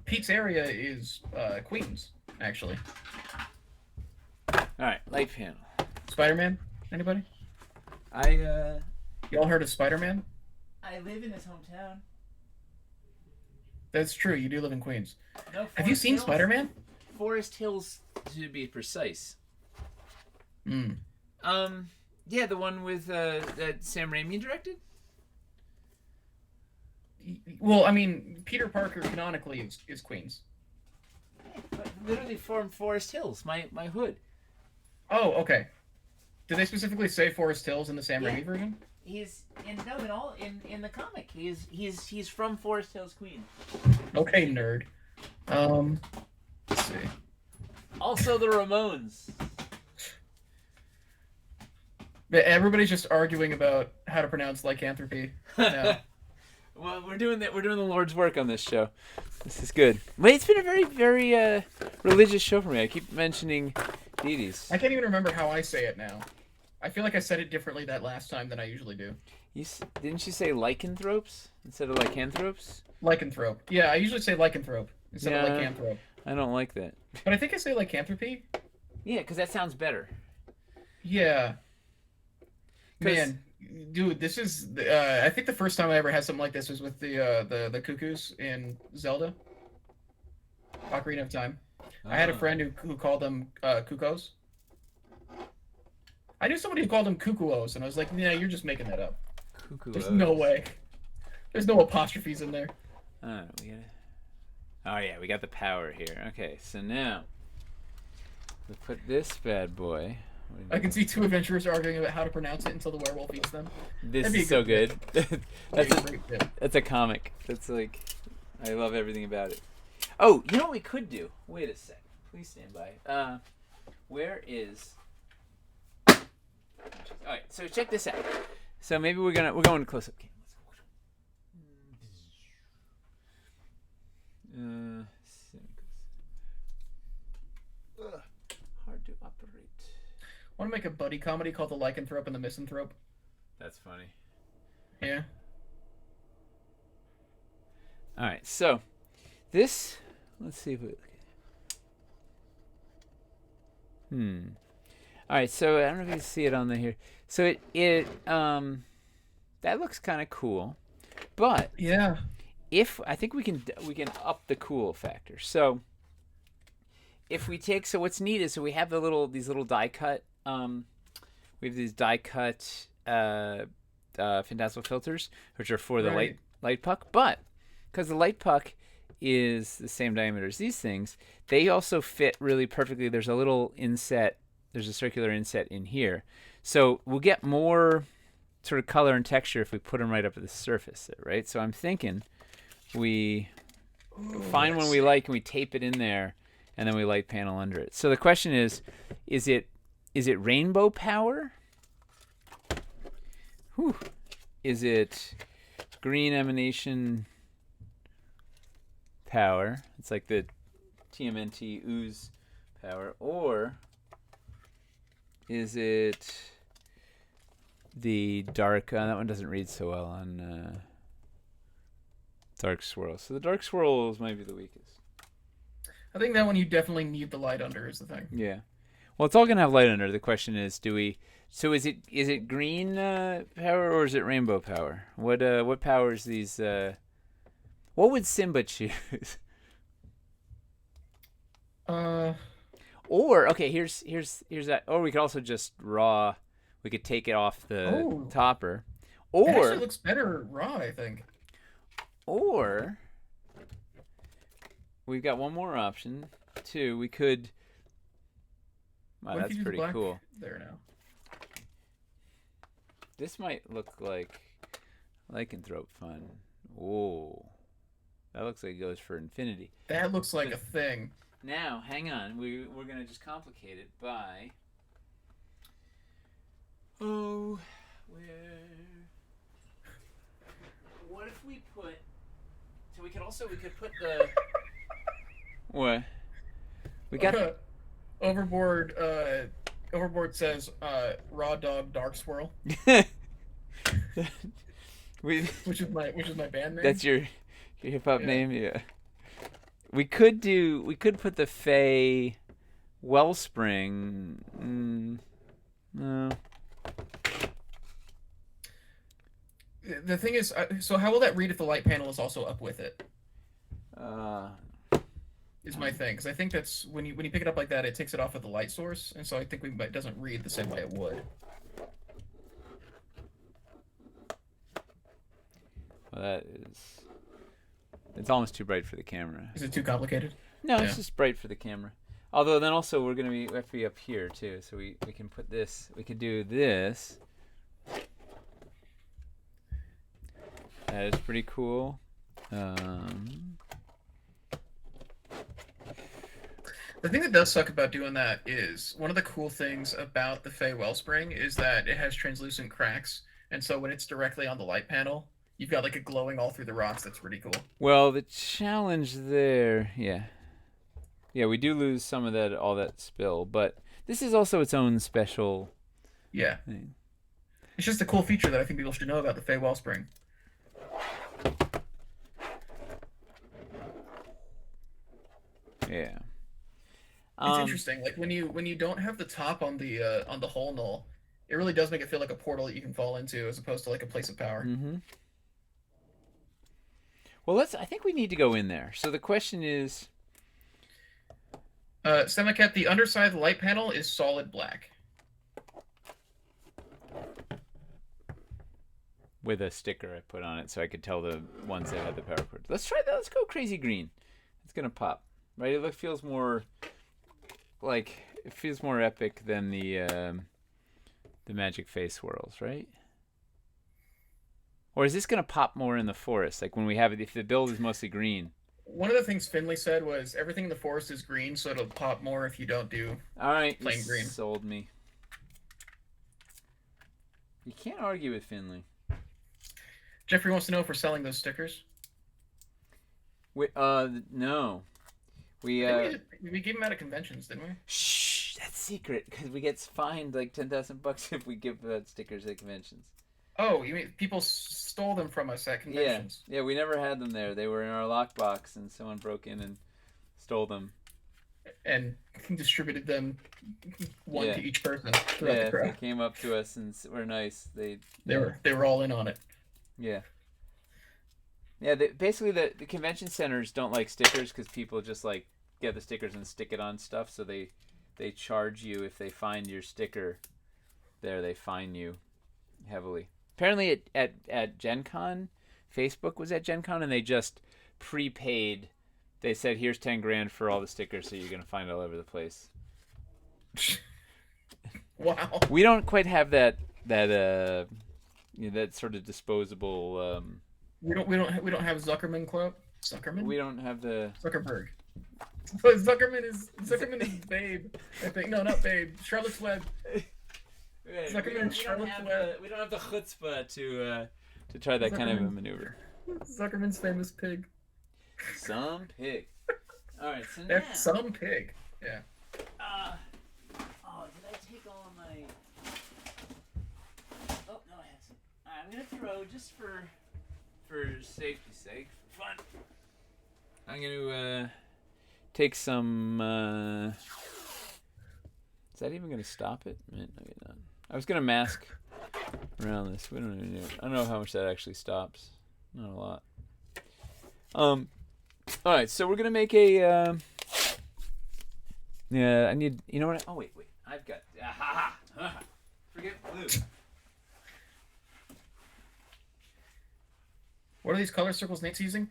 Pizzeria is Queens, actually. All right, light panel. Spider-Man? Anybody? Y'all heard of Spider-Man? I live in his hometown. That's true. You do live in Queens. No, have you seen Spider-Man? Forest Hills, to be precise. Yeah, the one with that Sam Raimi directed. Well, I mean, Peter Parker canonically is Queens. But literally from Forest Hills, my hood. Oh, okay. Did they specifically say Forest Hills in the Sam Raimi version? He's in the comic. He's from Forest Hills, Queens. Okay, nerd. Let's see. Also, the Ramones. Everybody's just arguing about how to pronounce lycanthropy now. Well, we're doing the Lord's work on this show. This is good. But it's been a very, very religious show for me. I keep mentioning deities. I can't even remember how I say it now. I feel like I said it differently that last time than I usually do. Didn't you say lycanthropes instead of lycanthropes? Lycanthrope. Yeah, I usually say lycanthrope instead of Yeah, lycanthrope. I don't like that. But I think I say lycanthropy. Yeah, because that sounds better. Yeah. 'Cause Man, dude, this is I think the first time I ever had something like this was with the cuckoos in Zelda Ocarina of Time. I had a friend who called them cuckoos. I knew somebody who called them cuckoos, and I was like, "Yeah, you're just making that up. cuckoo. There's no way. There's no apostrophes in there." Oh, oh yeah, we got the power here. Okay, so now we put this bad boy. I can see two adventurers arguing about how to pronounce it until the werewolf eats them. This is so good. Great. That's a comic. That's like, I love everything about it. Oh, you know what we could do? Wait a sec. Please stand by. Where is? All right. So check this out. So maybe we're going to close up. Hard to operate. Want to make a buddy comedy called The Lycanthrope and the Misanthrope? That's funny. Yeah. All right. So this. Let's see if we. All right. So I don't know if you can see it on the here. So that looks kind of cool, but Yeah. if I think we can up the cool factor. So if we take what's neat is we have these little die cut we have these die cut Fandazzle filters, which are for the light puck, but because the light puck is the same diameter as these things, they also fit really perfectly. There's a little inset, there's a circular inset in here, so we'll get more sort of color and texture if we put them right up at the surface, right? So I'm thinking we find one we like and we tape it in there, and then we light panel under it. So the question is it rainbow power? Whew. Is it green emanation power? It's like the TMNT ooze power. Or is it the dark? That one doesn't read so well on dark swirl. So the dark swirls might be the weakest. I think that one you definitely need the light under is the thing. Yeah. Well, it's all gonna have light under. The question is, do we? So is it green power or is it rainbow power? What powers these? What would Simba choose? Or okay, here's that. Or we could also just raw. We could take it off the topper. Or it actually looks better raw, I think. Or we've got one more option too. We could. Wow, that's pretty cool. There now. This might look like lycanthrope fun. Oh, that looks like it goes for infinity. That looks like a thing. Now, hang on. We're gonna just complicate it by. Oh, what if we put? So we could put the. What? We got. Overboard says raw dog dark swirl. which is my band name. That's your hip hop name, yeah. We could put the Fey Wellspring. No. The thing is, so how will that read if the light panel is also up with it? Is my thing, because I think that's when you pick it up like that, it takes it off of the light source, and so I think it doesn't read the same way it would. Well, it's almost too bright for the camera. Is it too complicated? No, it's just bright for the camera. Although then also we have to be up here too, so we can put this. We could do this. That is pretty cool. The thing that does suck about doing that is one of the cool things about the Fey Wellspring is that it has translucent cracks, and so when it's directly on the light panel, you've got like a glowing all through the rocks. That's pretty cool. Well, the challenge there, we do lose some of all that spill, but this is also its own special Yeah. thing. It's just a cool feature that I think people should know about the Fey Wellspring. Yeah. It's interesting. Like when you don't have the top on the hole null, it really does make it feel like a portal that you can fall into as opposed to like a place of power. Mm-hmm. Well, I think we need to go in there. So the question is, Semicat, the underside of the light panel is solid black. with a sticker I put on it so I could tell the ones that had the power cord. Let's try that. Let's go crazy green. It's gonna pop, right? It feels more like it feels more epic than the magic face swirls, right? Or is this gonna pop more in the forest? Like when we have it, if the build is mostly green. One of the things Finley said was everything in the forest is green, so it'll pop more if you don't do All right, plain green. Sold me. You can't argue with Finley. Jeffrey wants to know if we're selling those stickers. No. We gave them out at conventions, didn't we? Shh, that's secret because we get fined like $10,000 if we give stickers at conventions. Oh, you mean people stole them from us at conventions? Yeah, we never had them there. They were in our lockbox, and someone broke in and stole them. And distributed them one to each person throughout the crowd. They came up to us and were nice. They were all in on it. Yeah. Yeah, basically the convention centers don't like stickers because people just like get the stickers and stick it on stuff. So they charge you if they find your sticker there. They fine you heavily. Apparently at Gen Con, Facebook was at Gen Con, and they just prepaid. They said, here's 10 grand for all the stickers, so you're going to find all over the place. Wow. We don't quite have that sort of disposable. We don't have Zuckerman Club. Zuckerman. We don't have the Zuckerberg. Zuckerman is Babe. I think no, not Babe. Charlotte's Web. Right. Zuckerman and Charlotte's Web. We don't have the chutzpah to try that kind of a maneuver. Zuckerman's famous pig. Some pig. All right, so that's now. Some pig. Yeah. Did I take all of my? Oh no, I have some. All right, I'm gonna throw just for safety's sake, for fun. I'm gonna take some. Is that even gonna stop it? No, you're not. I was gonna mask around this. We don't even know. I don't know how much that actually stops. Not a lot. All right, so we're gonna make a. Yeah, I need. You know what? Oh wait. I've got. Forget blue. What are these color circles Nate's using?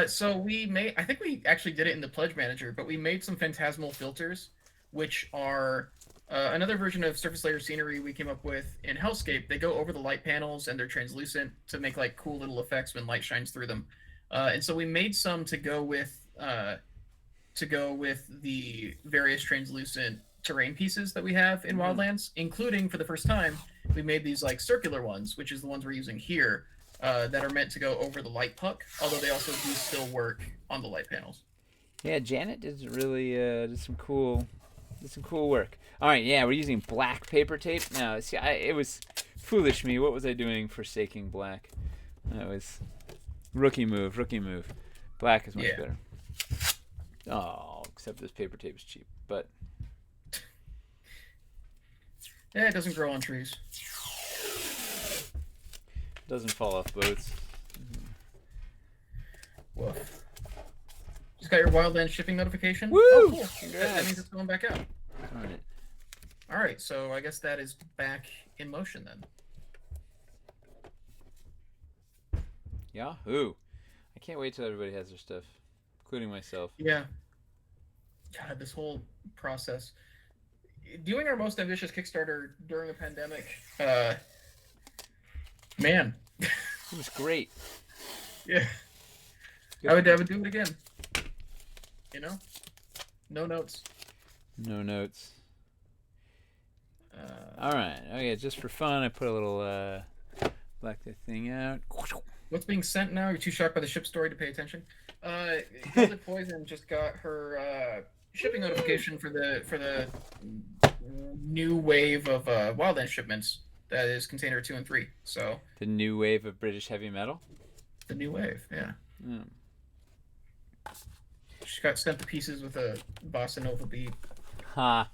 So we made. I think we actually did it in the Pledge Manager, but we made some Fandazzle Filters, which are another version of surface layer scenery we came up with in Hellscape. They go over the light panels and they're translucent to make like cool little effects when light shines through them. And so we made some to go with the various translucent terrain pieces that we have in Wildlands, including for the first time we made these like circular ones, which is the ones we're using here, that are meant to go over the light puck. Although they also do still work on the light panels. Yeah, Janet did really did some cool work. All right, yeah, we're using black paper tape now. See, it was foolish me. What was I doing forsaking black? That was rookie move. Black is much better. Oh, except this paper tape is cheap, but yeah, it doesn't grow on trees. Doesn't fall off boats. Woof. Just got your Wildlands shipping notification. Woo! Oh, cool. Congrats. That means it's going back out. Darn it. All right, so I guess that is back in motion then. Yahoo! I can't wait till everybody has their stuff, including myself. Yeah. God, this whole process. Doing our most ambitious Kickstarter during a pandemic, man. It was great. Yeah. I would do it again. You know? No notes. No notes. All right. Okay, just for fun, I put a little black thing out. What's being sent now? You're too shocked by the ship story to pay attention. Gilded Poison just got her shipping notification for the new wave of Wildland shipments that is container 2 and 3. So The new wave of British heavy metal. the new wave, yeah. Mm. She got sent to pieces with a bossa nova beat, Ha!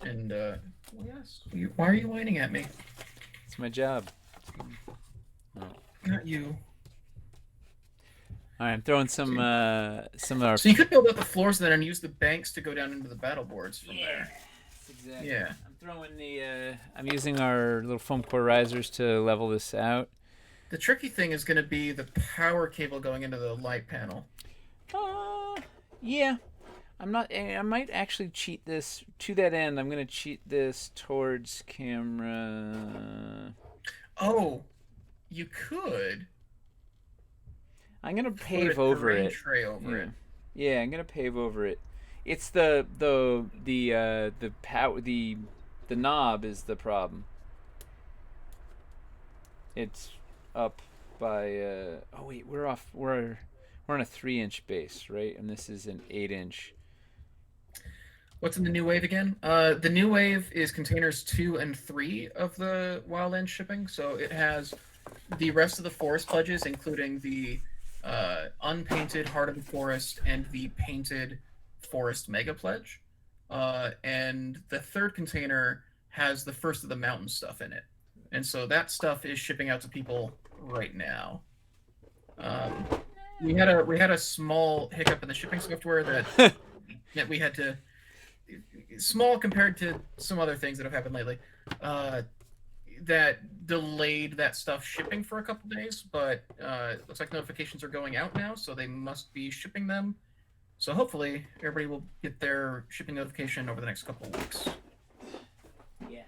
and yes. Why are you whining at me? It's my job. Oh. Not you. All right, I'm throwing some of our. So you could build up the floors then and use the banks to go down into the battle boards from there. That's exactly. Yeah. I'm throwing the. I'm using our little foam core risers to level this out. The tricky thing is going to be the power cable going into the light panel. Yeah. I'm not. I might actually cheat this to that end. I'm gonna cheat this towards camera. Oh, you could. I'm gonna Put a pave over terrain it. tray over Yeah. it. Yeah, I'm gonna pave over it. It's the power the knob is the problem. It's up by oh wait, we're on a 3-inch base, right? And this is an 8-inch. What's in the new wave again? The new wave is containers 2 and 3 of the Wildland shipping. So it has the rest of the forest pledges, including the unpainted Heart of the Forest and the painted Forest Mega Pledge. And the third container has the first of the mountain stuff in it. And so that stuff is shipping out to people right now. We had a small hiccup in the shipping software that we had to, small compared to some other things that have happened lately, that delayed that stuff shipping for a couple days, but it looks like notifications are going out now, so they must be shipping them. So hopefully everybody will get their shipping notification over the next couple of weeks. Yes.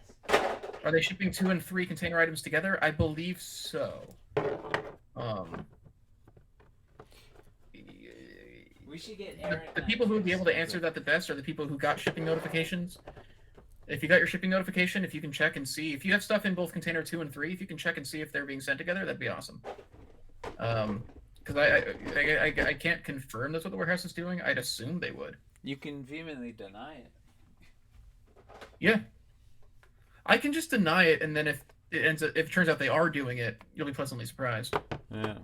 Are they shipping 2 and 3 container items together? I believe so. We should get The people who would be able to answer that the best are the people who got shipping notifications. If you got your shipping notification, if you can check and see, if you have stuff in both container 2 and 3, if you can check and see if they're being sent together, that'd be awesome. Because I can't confirm that's what the warehouse is doing. I'd assume they would. You can vehemently deny it. Yeah. I can just deny it, and then if it turns out they are doing it, you'll be pleasantly surprised. Yeah.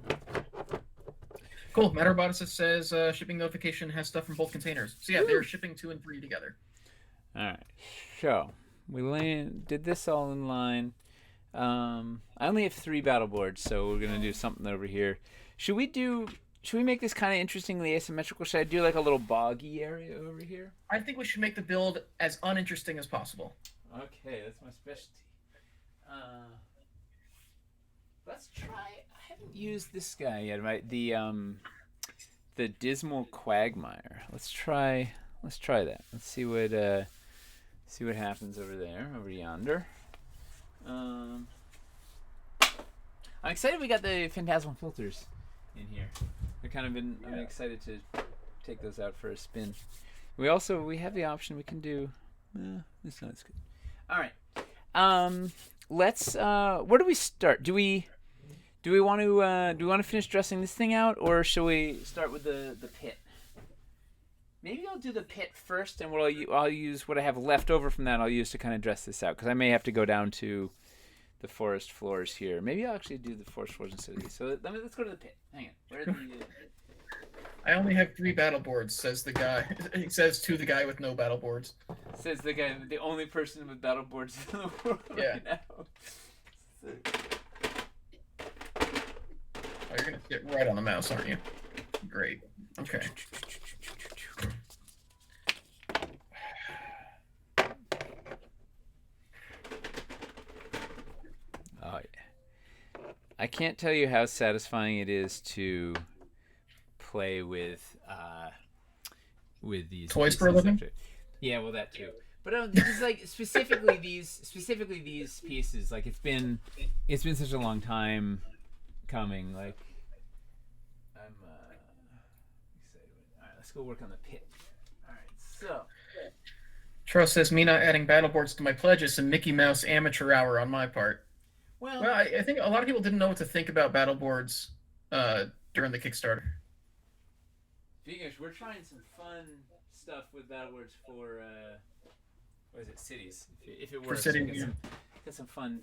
Cool. Matterboticus says shipping notification has stuff from both containers. So yeah, they're shipping 2 and 3 together. All right. So we did this all in line. I only have 3 battle boards, so we're gonna do something over here. Should we make this kind of interestingly asymmetrical? Should I do like a little boggy area over here? I think we should make the build as uninteresting as possible. Okay, that's my specialty. Let's try. I haven't used this guy yet, right? The Dismal Quagmire. Let's try that. Let's see what happens over there, over yonder. I'm excited we got the Fandazzle Filters in here. I'm excited to take those out for a spin. We have the option we can do. This sounds good. All right. Let's. Where do we start? Do we want to finish dressing this thing out, or shall we start with the pit? Maybe I'll do the pit first, and I'll use what I have left over from that. I'll use to kind of dress this out, because I may have to go down to the forest floors here. Maybe I'll actually do the forest floors instead of these. So let's go to the pit. Hang on. Where are the? I only have 3 battle boards, says the guy. He says to the guy with no battle boards. Says the guy, the only person with battle boards in the world right now. Oh, you're gonna sit right on the mouse, aren't you? Great. Okay. Oh yeah. I can't tell you how satisfying it is to play with these toys for a living. Yeah, well that too. But this is like specifically these pieces. Like it's been such a long time coming. Like I'm excited. All right, let's go work on the pit. All right, so. Charles says me not adding battle boards to my pledge is some Mickey Mouse amateur hour on my part. Well, I think a lot of people didn't know what to think about battle boards during the Kickstarter. Because we're trying some fun stuff with battle boards for what is it, cities? If it For works, city, we get some fun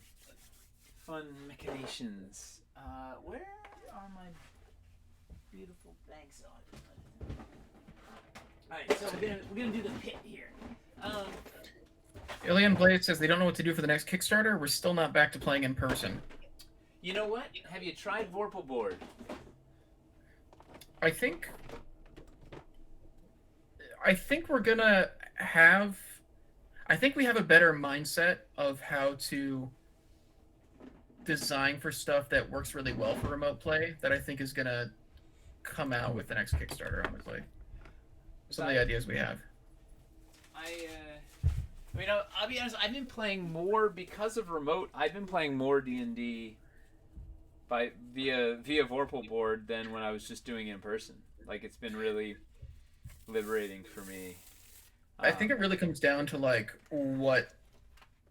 machinations. Where are my beautiful bags on? All right, so we're gonna do the pit here. Alien Blade says they don't know what to do for the next Kickstarter. We're still not back to playing in person. You know what? Have you tried Vorpal board? I think we're gonna have. I think we have a better mindset of how to design for stuff that works really well for remote play. That I think is gonna come out with the next Kickstarter. Honestly, some of the ideas we have. I mean, I'll be honest. I've been playing more because of remote. I've been playing more D&D via Vorpal board than when I was just doing it in person. Like, it's been really liberating for me. I think it really comes down to like what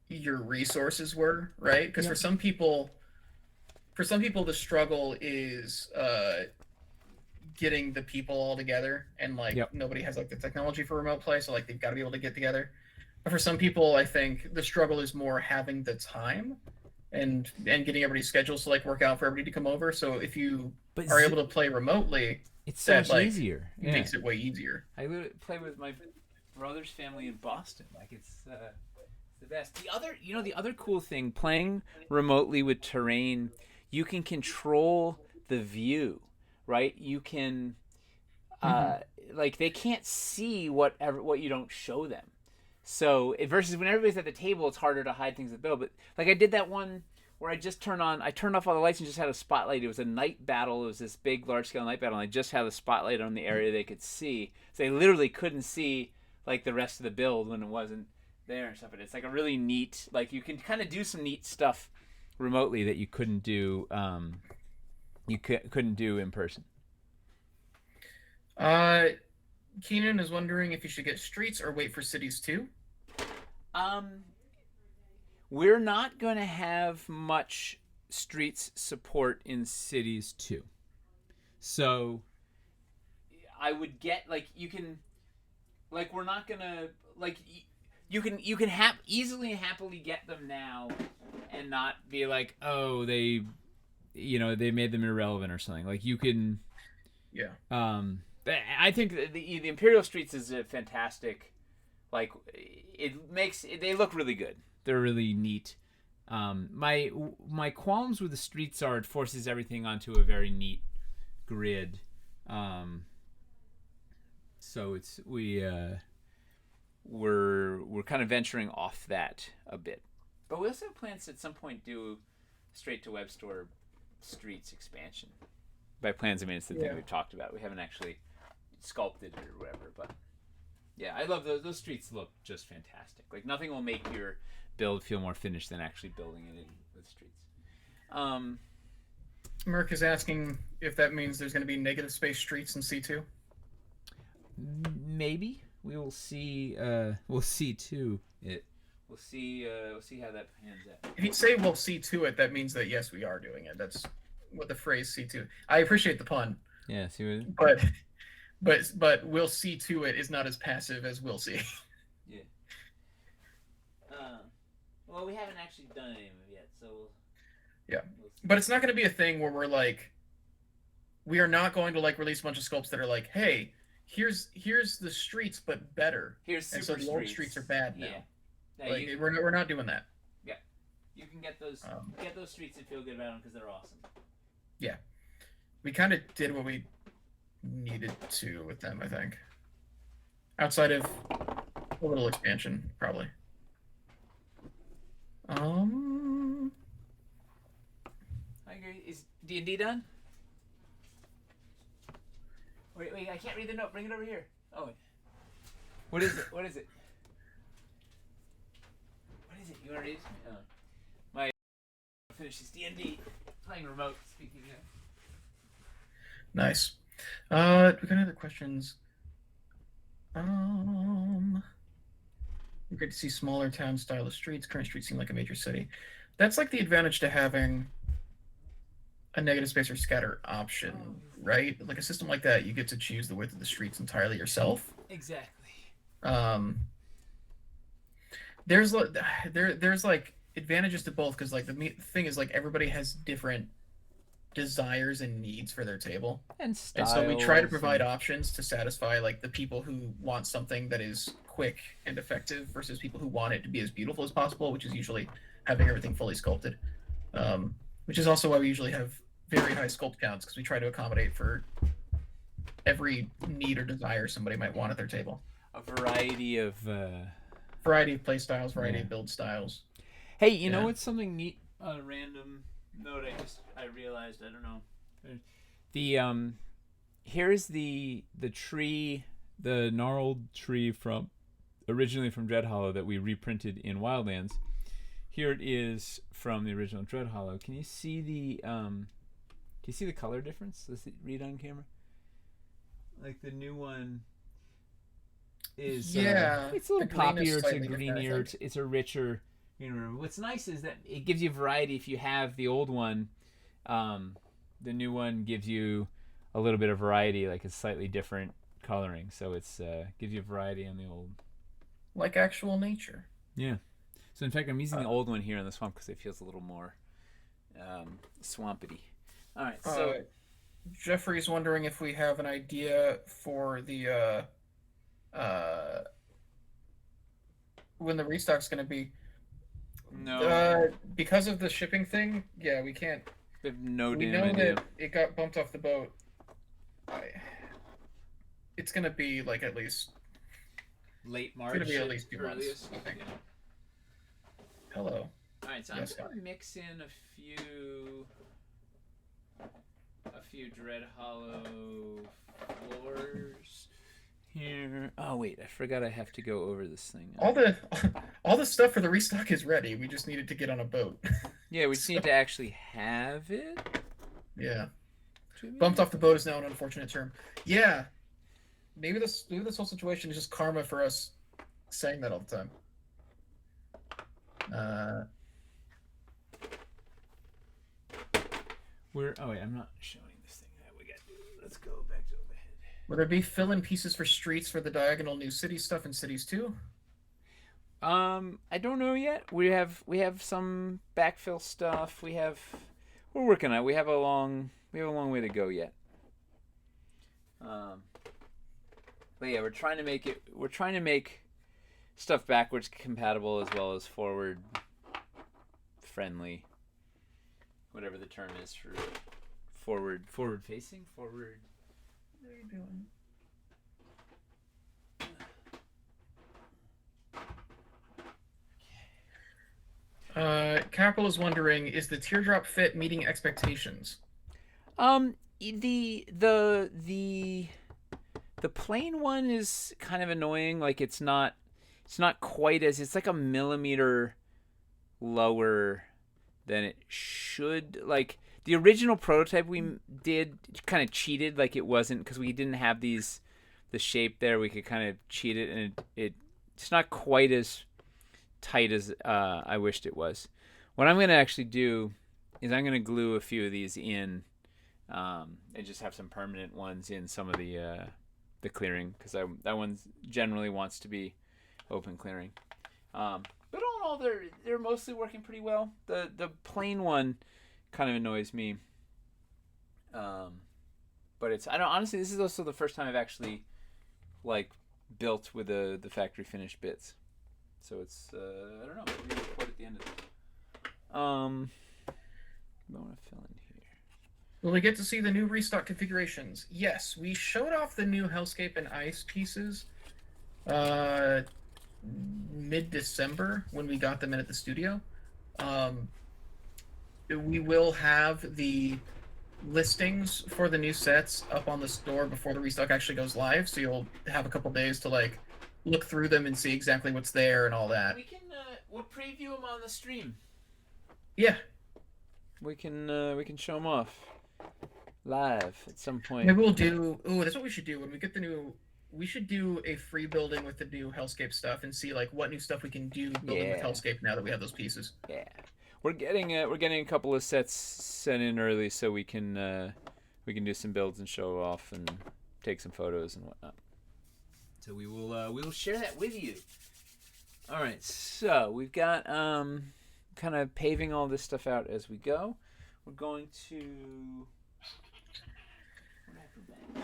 your resources were, right? Because for some people, the struggle is getting the people all together, and like nobody has like the technology for remote play, so like they've got to be able to get together. But for some people, I think the struggle is more having the time and getting everybody's schedules to like work out for everybody to come over. So if you are able to play remotely, it's so much like, easier. It makes it way easier. I play with my brother's family in Boston. Like, it's the best. The other cool thing, playing remotely with terrain, you can control the view, right? You can like, they can't see what you don't show them. So versus when everybody's at the table, it's harder to hide things at the middle. But like, I did that one where I turned off all the lights and just had a spotlight. It was a night battle. It was this big, large-scale night battle, and I just had a spotlight on the area they could see. So they literally couldn't see like the rest of the build when it wasn't there and stuff. But it's like a really neat, like, you can kind of do some neat stuff remotely that you couldn't do couldn't do in person. Keenan is wondering if you should get Streets or wait for Cities 2. We're not going to have much Streets support in Cities 2. So I would get, like, you can, like, we're not going to, like, you can easily and happily get them now and not be like, oh, they made them irrelevant or something. Like, you can, I think the Imperial Streets is a fantastic, like, they look really good. They're really neat. My qualms with the Streets are it forces everything onto a very neat grid. So we're kind of venturing off that a bit. But we also have plans to at some point do straight to web store Streets expansion. By plans, I mean it's the thing we've talked about. We haven't actually sculpted it or whatever, but yeah, I love those Streets. Look just fantastic. Like, nothing will make your build feel more finished than actually building it in with Streets. Merc is asking if that means there's going to be negative space Streets in C2. Maybe we will see. We'll see to it. We'll see how that pans out. If you say we'll see to it, that means that yes, we are doing it. That's what the phrase "C2." I appreciate the pun. Yeah, see what. But we'll see to it is not as passive as we'll see. Yeah. Well, we haven't actually done any of it yet, so. But it's not going to be a thing where we're like, we are not going to like release a bunch of sculpts that are like, hey, here's the Streets but better. Here's super and so the old Streets are bad now. Yeah, like, we're not doing that. Yeah, you can get those Streets and feel good about them because they're awesome. Yeah, we kind of did what we needed to with them, I think. Outside of a little expansion, probably. I agree. Is D&D done? Wait, I can't read the note. Bring it over here. Oh, wait. What is it? What is it? You want to read it to me? My finish this D&D playing remote. Speaking of. Nice. We got any other questions? Great to see smaller town style of streets. Current streets seem like a major city. That's like the advantage to having a negative space or scatter option, right? Like a system like that, you get to choose the width of the streets entirely yourself. Exactly. there's like there's like advantages to both because like thing is like everybody has different desires and needs for their table. And And so we try to styles provide and options to satisfy like the people who want something that is quick and effective versus people who want it to be as beautiful as possible, which is usually having everything fully sculpted. Which is also why we usually have very high sculpt counts because we try to accommodate for every need or desire somebody might want at their table. a variety of Variety of play styles, variety yeah. of build styles. Hey, you know Yeah. what's something neat? A random note I realized, I don't know. The here's the tree, the gnarled tree from originally from Dread Hollow that we reprinted in Wildlands. Here it is from the original Dread Hollow. Can you see the can you see the color difference? Let's read on camera. Like the new one is Yeah, it's a the little green is poppier, it's a slightly different, I greenier, think. it's a richer. You know, what's nice is that it gives you variety. If you have the old one, the new one gives you a little bit of variety, like it's slightly different coloring. So it's gives you variety on the old. Like actual nature. Yeah. So in fact, I'm using Uh, the old one here in the swamp because it feels a little more swampity. All right. uh, So Jeffrey's wondering if we have an idea for the uh, when the restock's going to be. no, Because of the shipping thing, yeah, we can't. I have no We damn know idea. that it got bumped off the boat. I, it's going to be like at least. Late It's March. going to be at least 2 months. Earliest. I think. Yeah. Hello. All right. So Yes, I'm gonna mix in a few Dread Hollow floors here. Oh wait, I forgot I have to go over this thing. all the all the stuff for the restock is ready. We just needed to get on a boat. Yeah, we just So, need to actually have it. yeah, Jimmy? bumped off the boat is now an unfortunate term. Yeah, maybe this whole situation is just karma for us saying that all the time. Uh, We're oh wait, I'm not showing this thing that we got. Let's go back to overhead. will there be fill-in pieces for streets for the diagonal new city stuff in cities too? I don't know yet. We have some backfill stuff. We're working on it. We have a long way to go yet. Um, but yeah, we're trying to make stuff backwards compatible as well as forward friendly, whatever the term is for forward facing forward. What are you doing? Capital is wondering, is the teardrop fit meeting expectations? The plain one is kind of annoying. Like it's not quite as it's like a millimeter lower than it should. Like the original prototype we did kind of cheated. Like it wasn't because we didn't have the shape there. We could kind of cheat it, and it's not quite as tight as I wished it was. What I'm gonna actually do is I'm gonna glue a few of these in, and just have some permanent ones in some of the clearing because that one generally wants to be open clearing. But all in all, they're mostly working pretty well. The plain one kind of annoys me. But it's I don't honestly. This is also the first time I've actually like built with the factory finished bits. So it's I don't know. Maybe report at the end of it. I want to fill in here. Will we get to see the new restock configurations? Yes, we showed off the new Hellscape and Ice pieces mid-December when we got them in at the studio. We will have the listings for the new sets up on the store before the restock actually goes live, so you'll have a couple days to like look through them and see exactly what's there and all that. We'll preview them on the stream. Yeah, We can show them off live at some point. maybe we'll do. Ooh, that's what we should do when we get the new. We should do a free building with the new Hellscape stuff and see like what new stuff we can do building with Yeah. Hellscape now that we have those pieces. Yeah, we're getting a couple of sets sent in early so we can do some builds and show off and take some photos and whatnot. So we will share that with you. All right, so we've got kind of paving all this stuff out as we go. We're going to.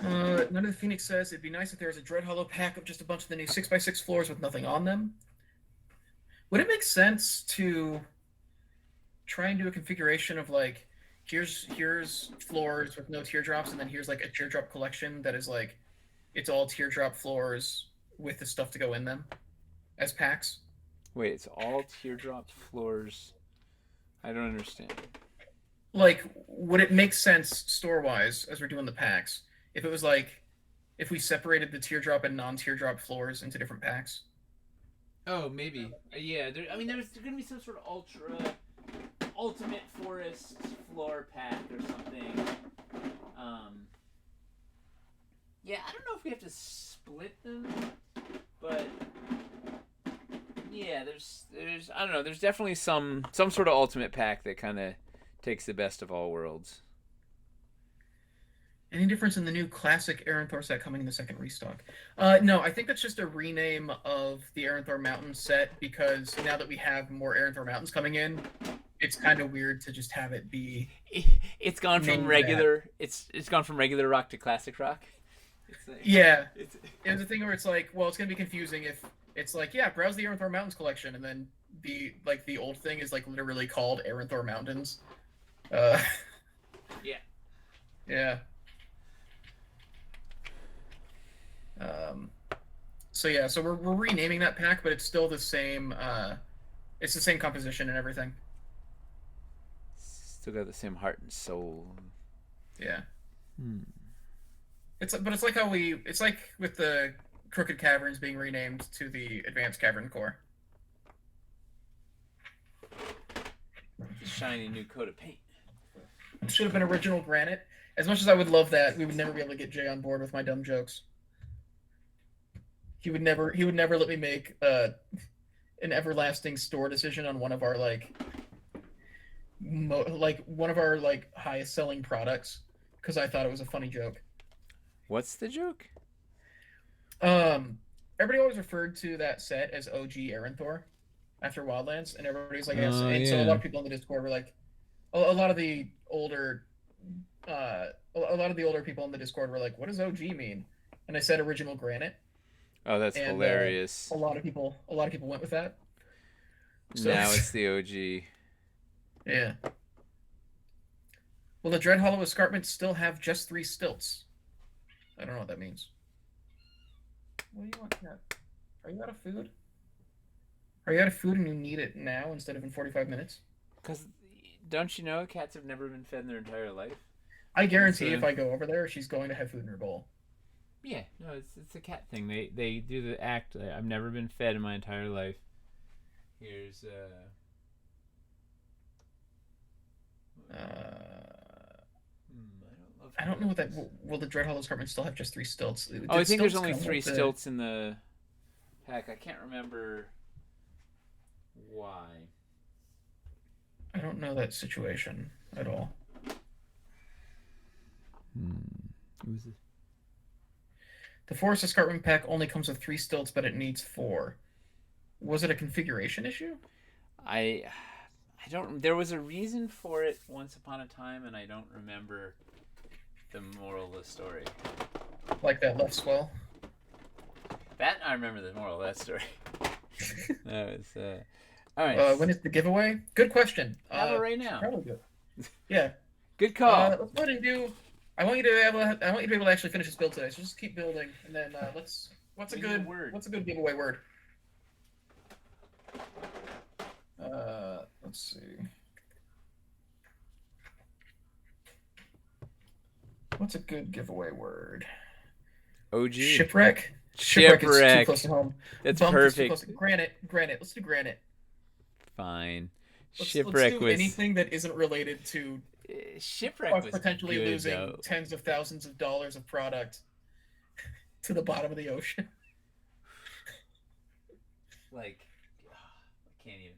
None of the Phoenix says it'd be nice if there was a Dread Hollow pack of just a bunch of the new 6x6 floors with nothing on them. Would it make sense to try and do a configuration of like, here's floors with no teardrops, and then here's like a teardrop collection that is like, it's all teardrop floors with the stuff to go in them as packs? Wait, it's all teardrop floors. I don't understand. Like, would it make sense store-wise as we're doing the packs if it was like, if we separated the teardrop and non-teardrop floors into different packs? Oh, maybe. Yeah, there's going to be some sort of ultimate forest floor pack or something. Yeah, I don't know if we have to split them, but yeah, there's I don't know. There's definitely some sort of ultimate pack that kind of takes the best of all worlds. Any difference in the new classic Aranthor set coming in the second restock? No, I think that's just a rename of the Aranthor Mountain set, because now that we have more Aranthor Mountains coming in, it's kind of weird to just have it be. It's gone from regular. It's gone from regular rock to classic rock. Like, yeah, it's a thing where it's like, well, it's gonna be confusing if it's like, yeah, browse the Aranthor Mountains collection, and then the old thing is like literally called Aranthor Mountains. Yeah. Yeah. So yeah, so we're renaming that pack, but it's still the same. It's the same composition and everything. Still got the same heart and soul. Yeah. It's like how it's like with the Crooked Caverns being renamed to the Advanced Cavern Core. Shiny new coat of paint. It should have been original granite. As much as I would love that, we would never be able to get Jay on board with my dumb jokes. He would never let me make an everlasting store decision on one of our one of our highest selling products, because I thought it was a funny joke. What's the joke? Everybody always referred to that set as OG Aranthor after Wildlands, and everybody's like, yes. And so a lot of people in the Discord were like, a lot of the older people in the Discord were like, what does OG mean? And I said original granite. Oh, that's hilarious. A lot of people went with that. So, now it's the OG. Yeah. Will the Dread Hollow escarpments still have just 3 stilts? I don't know what that means. What do you want, Cat? Are you out of food? Are you out of food and you need it now instead of in 45 minutes? Because don't you know cats have never been fed in their entire life? I guarantee if I go over there, she's going to have food in her bowl. Yeah, no, it's a cat thing. They do the act. I've never been fed in my entire life. Here's I don't know what that. Will the Dread Hollow escarpment still have just 3 stilts? I think there's only 3 stilts in the pack. I can't remember why. I don't know that situation at all. What was this? The Forest Escarpment pack only comes with 3 stilts, but it needs 4. Was it a configuration issue? I don't. There was a reason for it once upon a time, and I don't remember the moral of the story. Like that left swell? That I remember the moral of that story. That was all right. When is the giveaway? Good question. Have it right now. Probably good. Yeah. Good call. Let's go ahead and do. I want you to be able to actually finish this build today. So just keep building, and then What's a good giveaway word? Let's see. What's a good giveaway word? OG. Shipwreck. Shipwreck. Is too close to home. That's Bump perfect. Granite. Let's do granite. Fine. Let's do anything that isn't related to Shipwreck was potentially good, losing though. tens of thousands of dollars of product to the bottom of the ocean. Like, I can't even.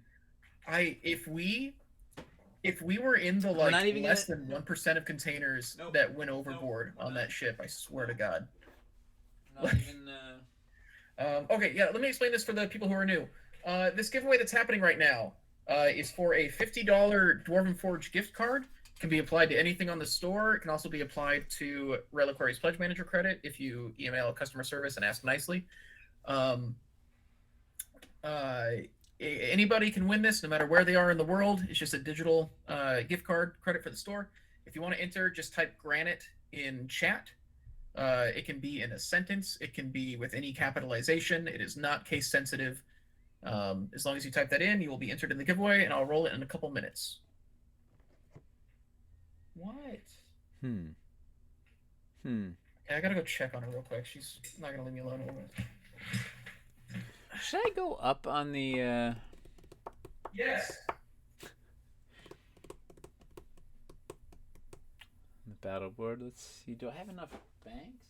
If we were in the less than 1% of containers that went overboard on that ship, I swear to God. Not even. Okay, yeah. Let me explain this for the people who are new. This giveaway that's happening right now is for a $50 Dwarven Forge gift card. It can be applied to anything on the store. It can also be applied to Reliquary's Pledge Manager credit if you email customer service and ask nicely. Um, Anybody can win this, no matter where they are in the world. It's just a digital gift card credit for the store. If you want to enter, just type Granite in chat. It can be in a sentence. It can be with any capitalization. It is not case sensitive. As long as you type that in, you will be entered in the giveaway, and I'll roll it in a couple minutes. What? Yeah, I gotta go check on her real quick. She's not gonna leave me alone. Should I go up on the? Yes. The battle board. Let's see. Do I have enough banks?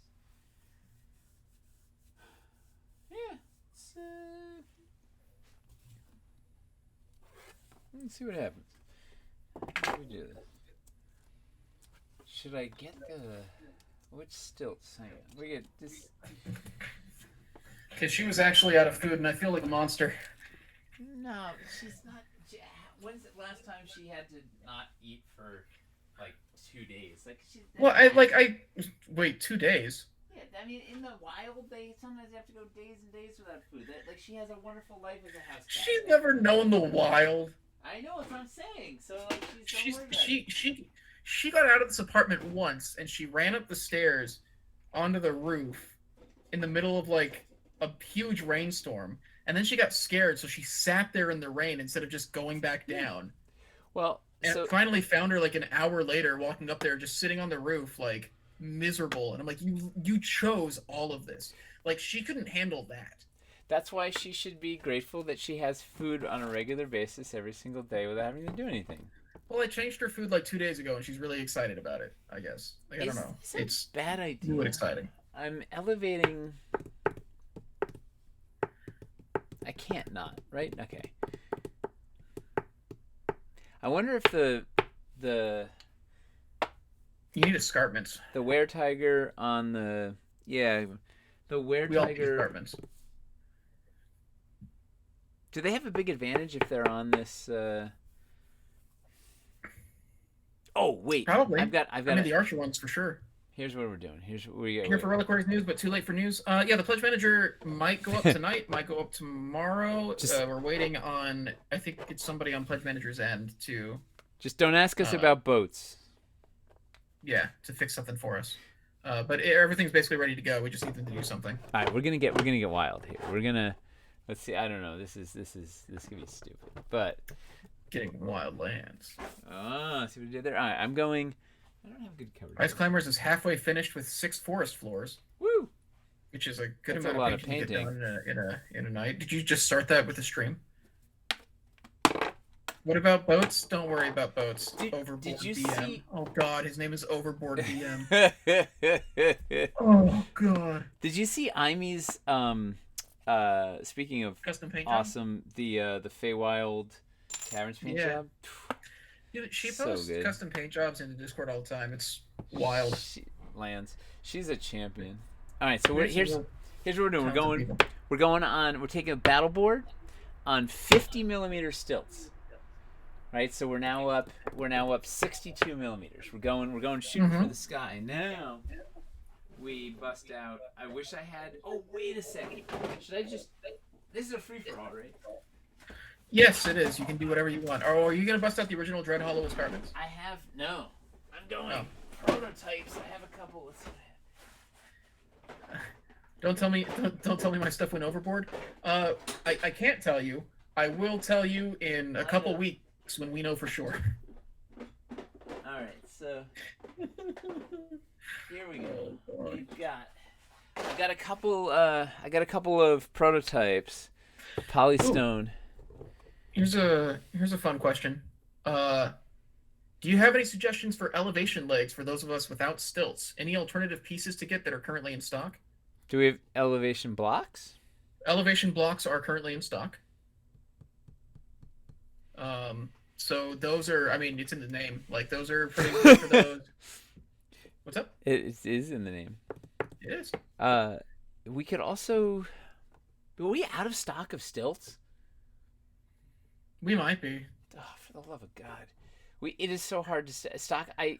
Yeah. Let's see what happens. How do we do this? Should I get the which stilts? Hang on. We get this. Because she was actually out of food, and I feel like a monster. No, she's not. When's the last time she had to not eat for like 2 days? Like she. Well, I wait 2 days. Yeah, I mean, in the wild, they sometimes have to go days and days without food. Like she has a wonderful life as a house cat. She's never known the wild. I know what I'm saying. So like, she got out of this apartment once, and she ran up the stairs onto the roof in the middle of like a huge rainstorm, and then she got scared, so she sat there in the rain instead of just going back down. Well, and finally found her like an hour later, walking up there, just sitting on the roof, like miserable. And I'm like, you chose all of this. Like she couldn't handle that. That's why she should be grateful that she has food on a regular basis every single day without having to do anything. Well, I changed her food like 2 days ago, and she's really excited about it. I guess. Like, I don't know. It's a bad idea. New and exciting. I'm elevating. I can't not, right? Okay. I wonder if the you need escarpments. The were-tiger on the the were-tiger escarpments. Do they have a big advantage if they're on this? Oh wait, probably. I've got. I mean, the archer ones for sure. Here's what we're doing. Here's what we got. Here for Reliquary's news, but too late for news. Yeah, the Pledge Manager might go up tonight, might go up tomorrow. We're waiting on, I think it's somebody on Pledge Manager's end to... Just don't ask us about boats. Yeah, to fix something for us. But everything's basically ready to go. We just need them to do something. All right, we're gonna get wild here. We're gonna, let's see. I don't know. This could be stupid, but getting wild lands. Oh, see what we did there. All right, I'm going. I don't have good coverage. Ice Climbers is halfway finished with 6 forest floors. Woo! Which is a good That's amount of painting. To get done in a night. Did you just start that with the stream? What about boats? Don't worry about boats. Overboard did you DM. See... Oh God, his name is Overboard DM. Oh God. Did you see Imy's speaking of custom paint awesome job? The Feywild Caverns paint job? Dude, she posts custom paint jobs into Discord all the time. It's wild. She's a champion. All right, so here's what we're doing. We're taking a battle board on 50 millimeter stilts. Right, so we're now up 62 millimeters. We're going shooting for the sky. Now we bust out. I wish I had. Oh, wait a second. Should I just? This is a free for all, right? Yes, it is. You can do whatever you want. Or are you gonna bust out the original Dread Hollow escarpments? I have no. I'm going prototypes. I have a couple. Let's see what I have. Don't tell me my stuff went overboard. I can't tell you. I will tell you in a couple weeks when we know for sure. All right, so here we go. I got a couple of prototypes. Polystone. Ooh. Here's a fun question. Do you have any suggestions for elevation legs for those of us without stilts? Any alternative pieces to get that are currently in stock? Do we have elevation blocks? Elevation blocks are currently in stock. So those are, I mean, it's in the name. Like, those are pretty good for those. What's up? It is in the name. It is. We could also... Are we out of stock of stilts? We might be. Oh, for the love of God, it is so hard to stock. I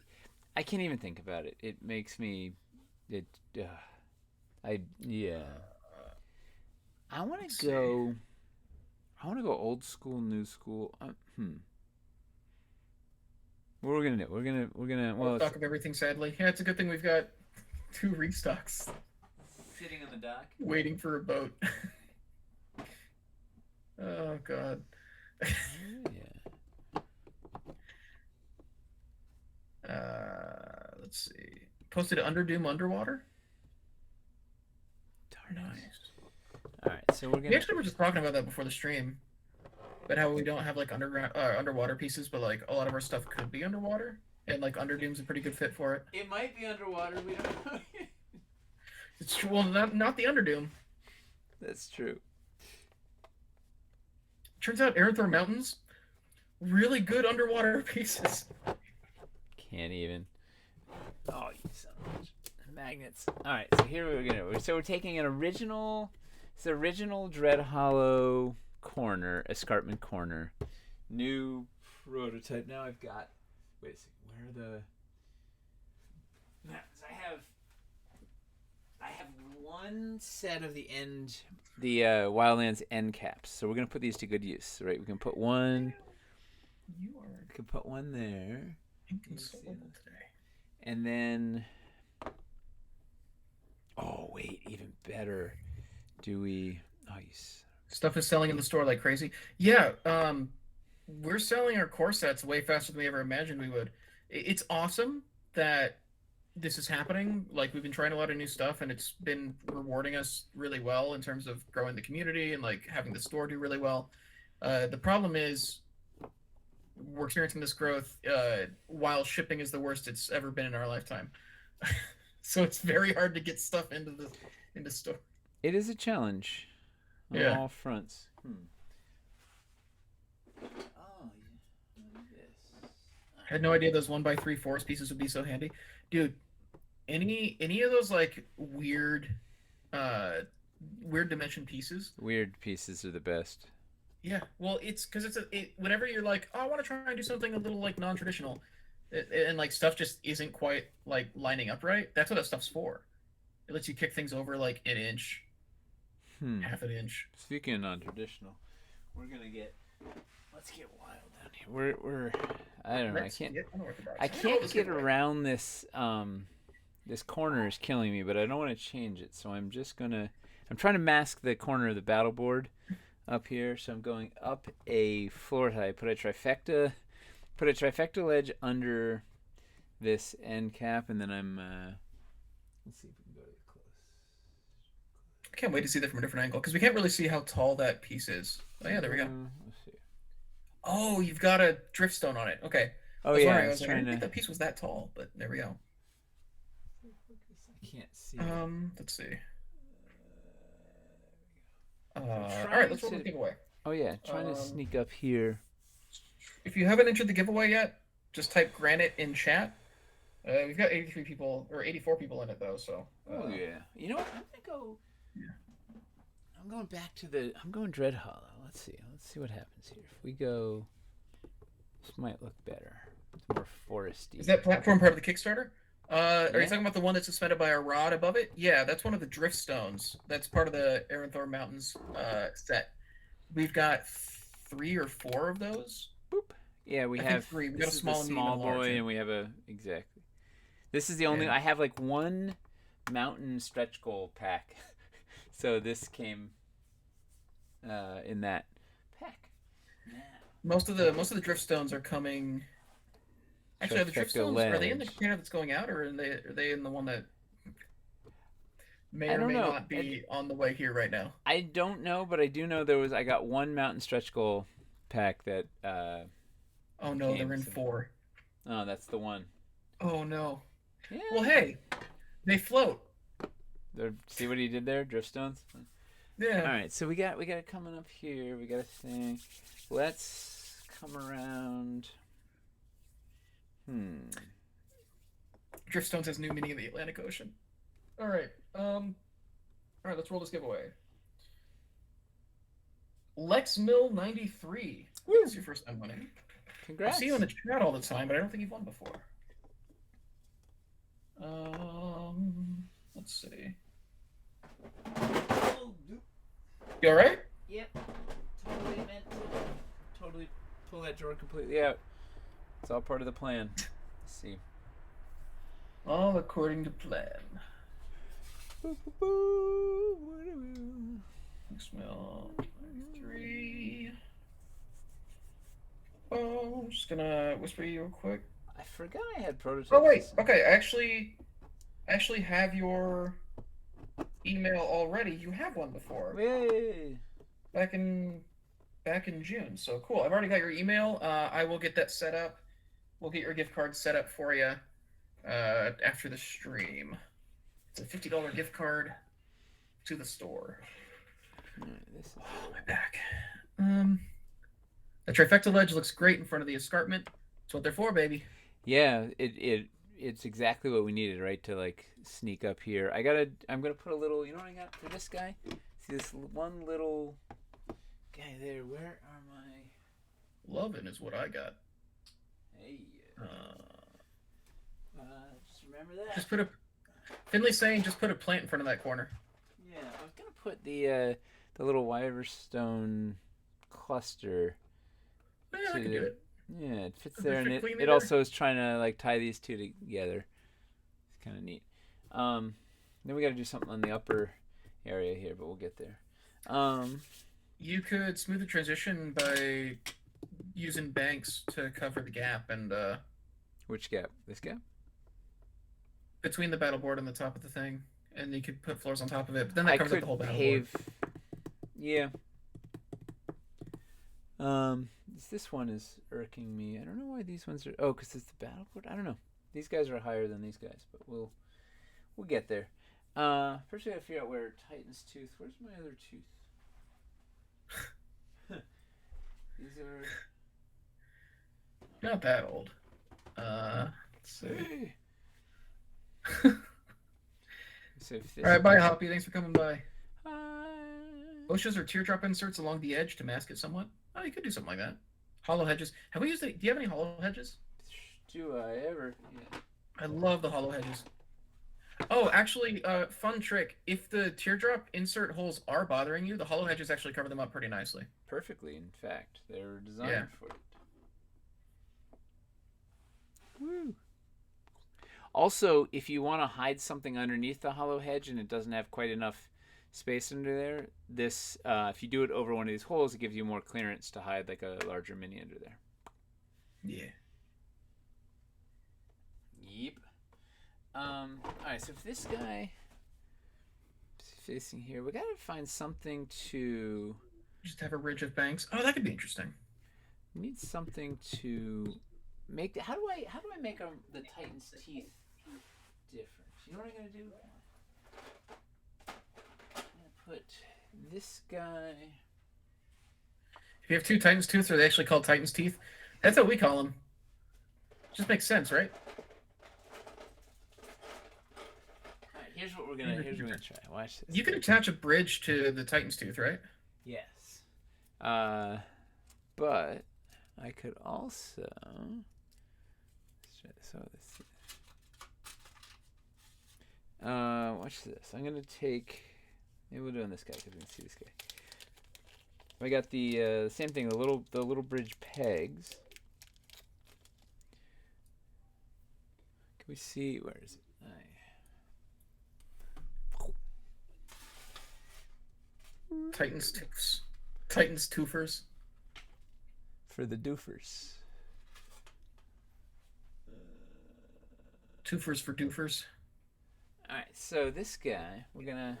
can't even think about it. It makes me it. I yeah. I want Let's to see. go. I want to go old school, new school. What we're gonna do? We're gonna. Full Well, it's stock of everything, sadly. Yeah, it's a good thing we've got two restocks sitting on the dock. waiting for a boat. Oh God. Oh, yeah. Let's see. Posted Underdoom Underwater. Darn it. Nice. All right, so we're We gonna. actually were just talking about that before the stream, but how we don't have like underground underwater pieces, but like a lot of our stuff could be underwater, and like Underdoom's a pretty good fit for it. It might be underwater. We don't know. It's true. Well, not the Underdoom. That's true. Turns out Aranthor Mountains, really good underwater pieces. Can't even. Oh, you son of a bitch. Magnets. All right, so here we're gonna. So we're taking an original. It's the original Dread Hollow corner, escarpment corner. New prototype. Now I've got. Wait a second. Where are the? I have one set of the Wildlands end caps. So we're gonna put these to good use, right? We can put one. You We are can put one there, inconsolable today. and then. Oh wait, even better. Do we? Oh, Stuff is selling in the store like crazy. Yeah, we're selling our core sets way faster than we ever imagined we would. It's awesome that this is happening. Like we've been trying a lot of new stuff, and it's been rewarding us really well in terms of growing the community and like having the store do really well. The problem is we're experiencing this growth while shipping is the worst it's ever been in our lifetime. So it's very hard to get stuff into store. it is a challenge on Yeah. all fronts. Oh, yeah. This. I had no idea those 1x3 forest pieces would be so handy. Dude, any of those like uh weird dimension pieces. Weird pieces are the best. Yeah, well, it's because whenever you're like, oh, I want to try and do something a little like non-traditional, and like stuff just isn't quite like lining up right. That's what that stuff's for. It lets you kick things over like an inch, Hmm. half an inch. Speaking of non-traditional, we're gonna get. Let's get wild down here. We're. I don't know. Let's get unorthodox. I I'm gonna roll can't this get giveaway. around this. This corner is killing me, but I don't want to change it, so I'm just gonna. I'm trying to mask the corner of the battle board up here, so I'm going up a floor height. Put a trifecta ledge under this end cap, and then I'm. Let's see if we can go to the close. I can't wait to see that from a different angle because we can't really see how tall that piece is. Oh yeah, there we go. Let's see. Oh, you've got a driftstone on it. Okay. Oh I was yeah, wondering. I I was was like, I trying didn't think to. that piece was that tall, but there we go. I can't see. Let's see. I'm All trying right, let's roll to. the giveaway. Oh yeah, trying to Um, sneak up here. if you haven't entered the giveaway yet, just type Granite in chat. We've got 83 people or 84 people in it though, so. Oh yeah. You know what? I'm gonna go. Yeah. I'm going back to the. I'm going Dread Hollow. Let's see. Let's see what happens here. If we go, this might look better. It's more foresty. Is that platform part of the Kickstarter? Are you Yeah. talking about the one that's suspended by a rod above it? Yeah, that's one of the drift stones. That's part of the Aranthor Mountains set. We've got 3 or 4 of those. Boop. Yeah, we I think have 3. We this got a is small, the a medium, small and a large. boy, and we have a exactly. This is the only. Yeah. I have like one mountain stretch goal pack, so this came in that pack. Now, Most of the drift stones are coming. Actually, are the drift Trifecta stones are they in the ledge. container that's going out, or are they in the one that may I or don't may know. not be on the way here right now? I don't know, but I do know there was. I got one mountain stretch goal pack that. Oh no, they're in so- 4. Oh, that's the one. Oh no. Yeah. Well, hey, they float. See what he did there, drift stones. Yeah. All right, so we got it coming up here. We got a thing. Let's come around. Drift stones has new meaning in the Atlantic Ocean. All right. All right. Let's roll this giveaway. LexMill93. Woo! This is your first time winning. I Congrats. see you in the chat all the time, but I don't think you've won before. Let's see. You all right? Yep. Totally meant to totally pull that drawer completely out. It's all part of the plan. Let's see. All according to plan. LexMill93. Oh, I'm just gonna whisper you real quick. I forgot I had prototypes. Oh wait, okay. I actually have your email already. You have one before. Yay! Back in June. So cool. I've already got your email. I will get that set up. We'll get your gift card set up for you after the stream. It's a $50 gift card to the store. This is my back. The trifecta ledge looks great in front of the escarpment. That's what they're for, baby. Yeah, it's exactly what we needed, right? To like sneak up here. I'm gonna put a little. You know what I got for this guy? See this one little guy there. Where are my? Lovin' is what I got. Hey. Just remember that. Just put a. Finley's saying just put a plant in front of that corner. Yeah, I was gonna put the little Wyverstone cluster. Yeah, I can do it. Yeah, it fits there, and it also is trying to like tie these two together. It's kind of neat. Then we got to do something on the upper area here, but we'll get there. You could smooth the transition by using banks to cover the gap and. Which gap? This gap? Between the battle board and the top of the thing, and you could put floors on top of it. But then that covers up the whole battle board. Yeah. This one is irking me. I don't know why these ones are. Oh, because it's the battle board. I don't know. These guys are higher than these guys, but we'll get there. First we gotta figure out where Titanstooth. Where's my other tooth? These are not that old. Let's see. So all right, bye, Hoppy. Thanks for coming by. Hi. Bushes or teardrop inserts along the edge to mask it somewhat. Oh, you could do something like that. Hollow hedges. Have we used it? Do you have any hollow hedges? Do I ever? Yeah. I love the hollow hedges. Oh, actually, fun trick. If the teardrop insert holes are bothering you, the hollow hedges actually cover them up pretty nicely. Perfectly, in fact. They were designed for it. Woo. Also, if you want to hide something underneath the hollow hedge and it doesn't have quite enough space under there, this if you do it over one of these holes, it gives you more clearance to hide like a larger mini under there. Yeah. Yep. Alright, so if this guy is facing here, we gotta find something to just have a ridge of banks. Oh, that could be interesting. We need something to make how do I make the Titan's teeth different? You know what I'm gonna do? Put this guy. If you have two Titanstooth, are they actually called Titan's teeth? That's what we call them. Just makes sense, right? All right, here's what we're gonna try. Watch this. You can attach a bridge to the Titanstooth, right? Yes. But I could also. Watch this. I'm gonna take. Maybe we'll do on this guy because we can see this guy. I got the same thing. The little bridge pegs. Can we see where is it? Titanstooths. Titanstoofers. For the doofers. Toofers for doofers. Alright, so this guy, we're gonna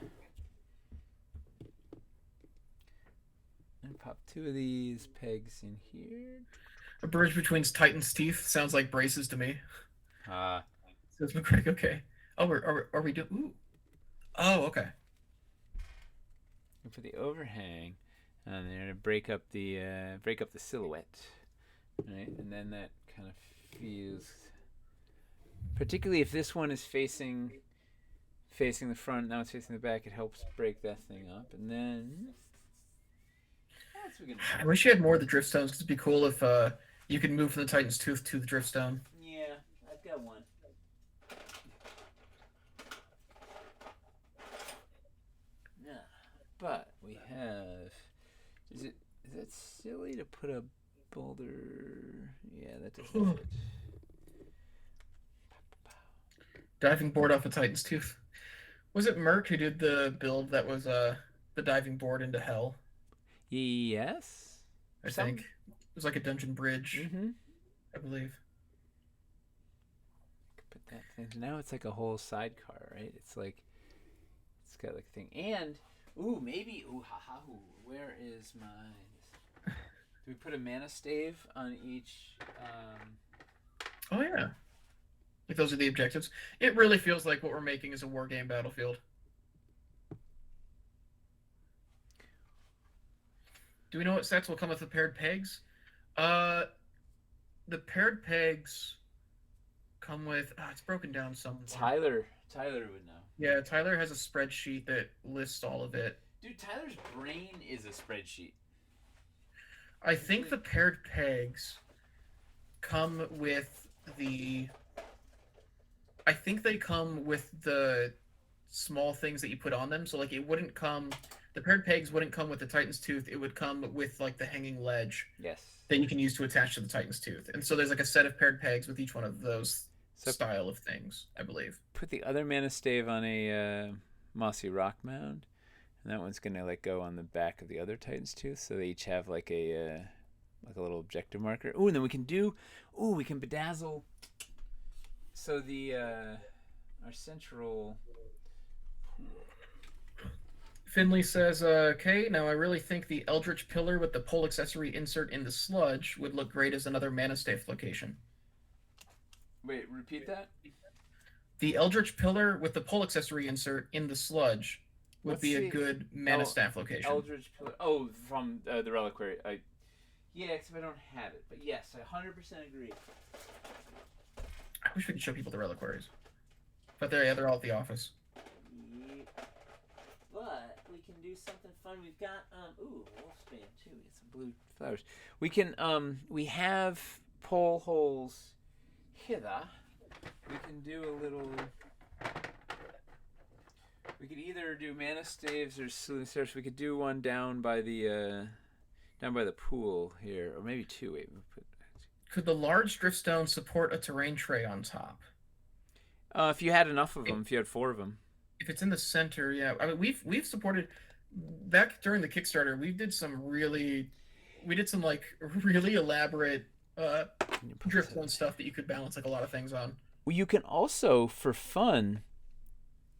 pop two of these pegs in here. A bridge between Titan's teeth sounds like braces to me. Says McCraig, okay. Oh, are we doing? Ooh. Oh, okay. And for the overhang, and they're gonna break up the silhouette, right? And then that kind of feels, particularly if this one is facing the front, now it's facing the back. It helps break that thing up, and then we can. I wish you had more of the Driftstones, because it'd be cool if you could move from the Titanstooth to the Driftstone. Yeah, I've got one. Yeah, but we have. Is that silly to put a boulder? Yeah, that doesn't fit. Diving board off a Titanstooth. Was it Merc who did the build that was the diving board into hell? Yes. I think it was like a dungeon bridge, I believe. Put that thing. Now it's like a whole sidecar, right? It's got like a thing. And maybe where is mine? Do we put a mana stave on each? Oh yeah. If those are the objectives, it really feels like what we're making is a war game battlefield. Do we know what sets will come with the paired pegs? The paired pegs come with. It's broken down somewhere. Tyler would know. Yeah, Tyler has a spreadsheet that lists all of it. Dude, Tyler's brain is a spreadsheet. I think the paired pegs come with the. I think they come with the small things that you put on them. So like it wouldn't come. The paired pegs wouldn't come with the Titanstooth. It would come with like the hanging ledge. Yes. That you can use to attach to the Titanstooth. And so there's like a set of paired pegs with each one of those style of things, I believe. Put the other mana stave on a mossy rock mound, and that one's gonna like go on the back of the other Titanstooth. So they each have like a little objective marker. And then we can bedazzle. So the our central. Finley says, okay, now I really think the Eldritch Pillar with the pole accessory insert in the sludge would look great as another mana stave location. Wait, repeat that? The Eldritch Pillar with the pole accessory insert in the sludge would be a good mana staff location. Eldritch Pillar. Oh, from the Reliquary. Yeah, except I don't have it. But yes, I 100% agree. I wish we could show people the Reliquaries. But they're all at the office. But we can do something fun. We've got Wolfsbane too. We got some blue flowers. We can we have pole holes hither. We can do a little. We could either do mana staves or sleuthing stairs. We could do one down by the pool here, or maybe two. Wait, we'll put. Could the large driftstone support a terrain tray on top? If you had enough of them, if you had 4 of them. If it's in the center, yeah. I mean, we've supported back during the Kickstarter. We did some really elaborate driftstone stuff that you could balance like a lot of things on. Well, you can also, for fun,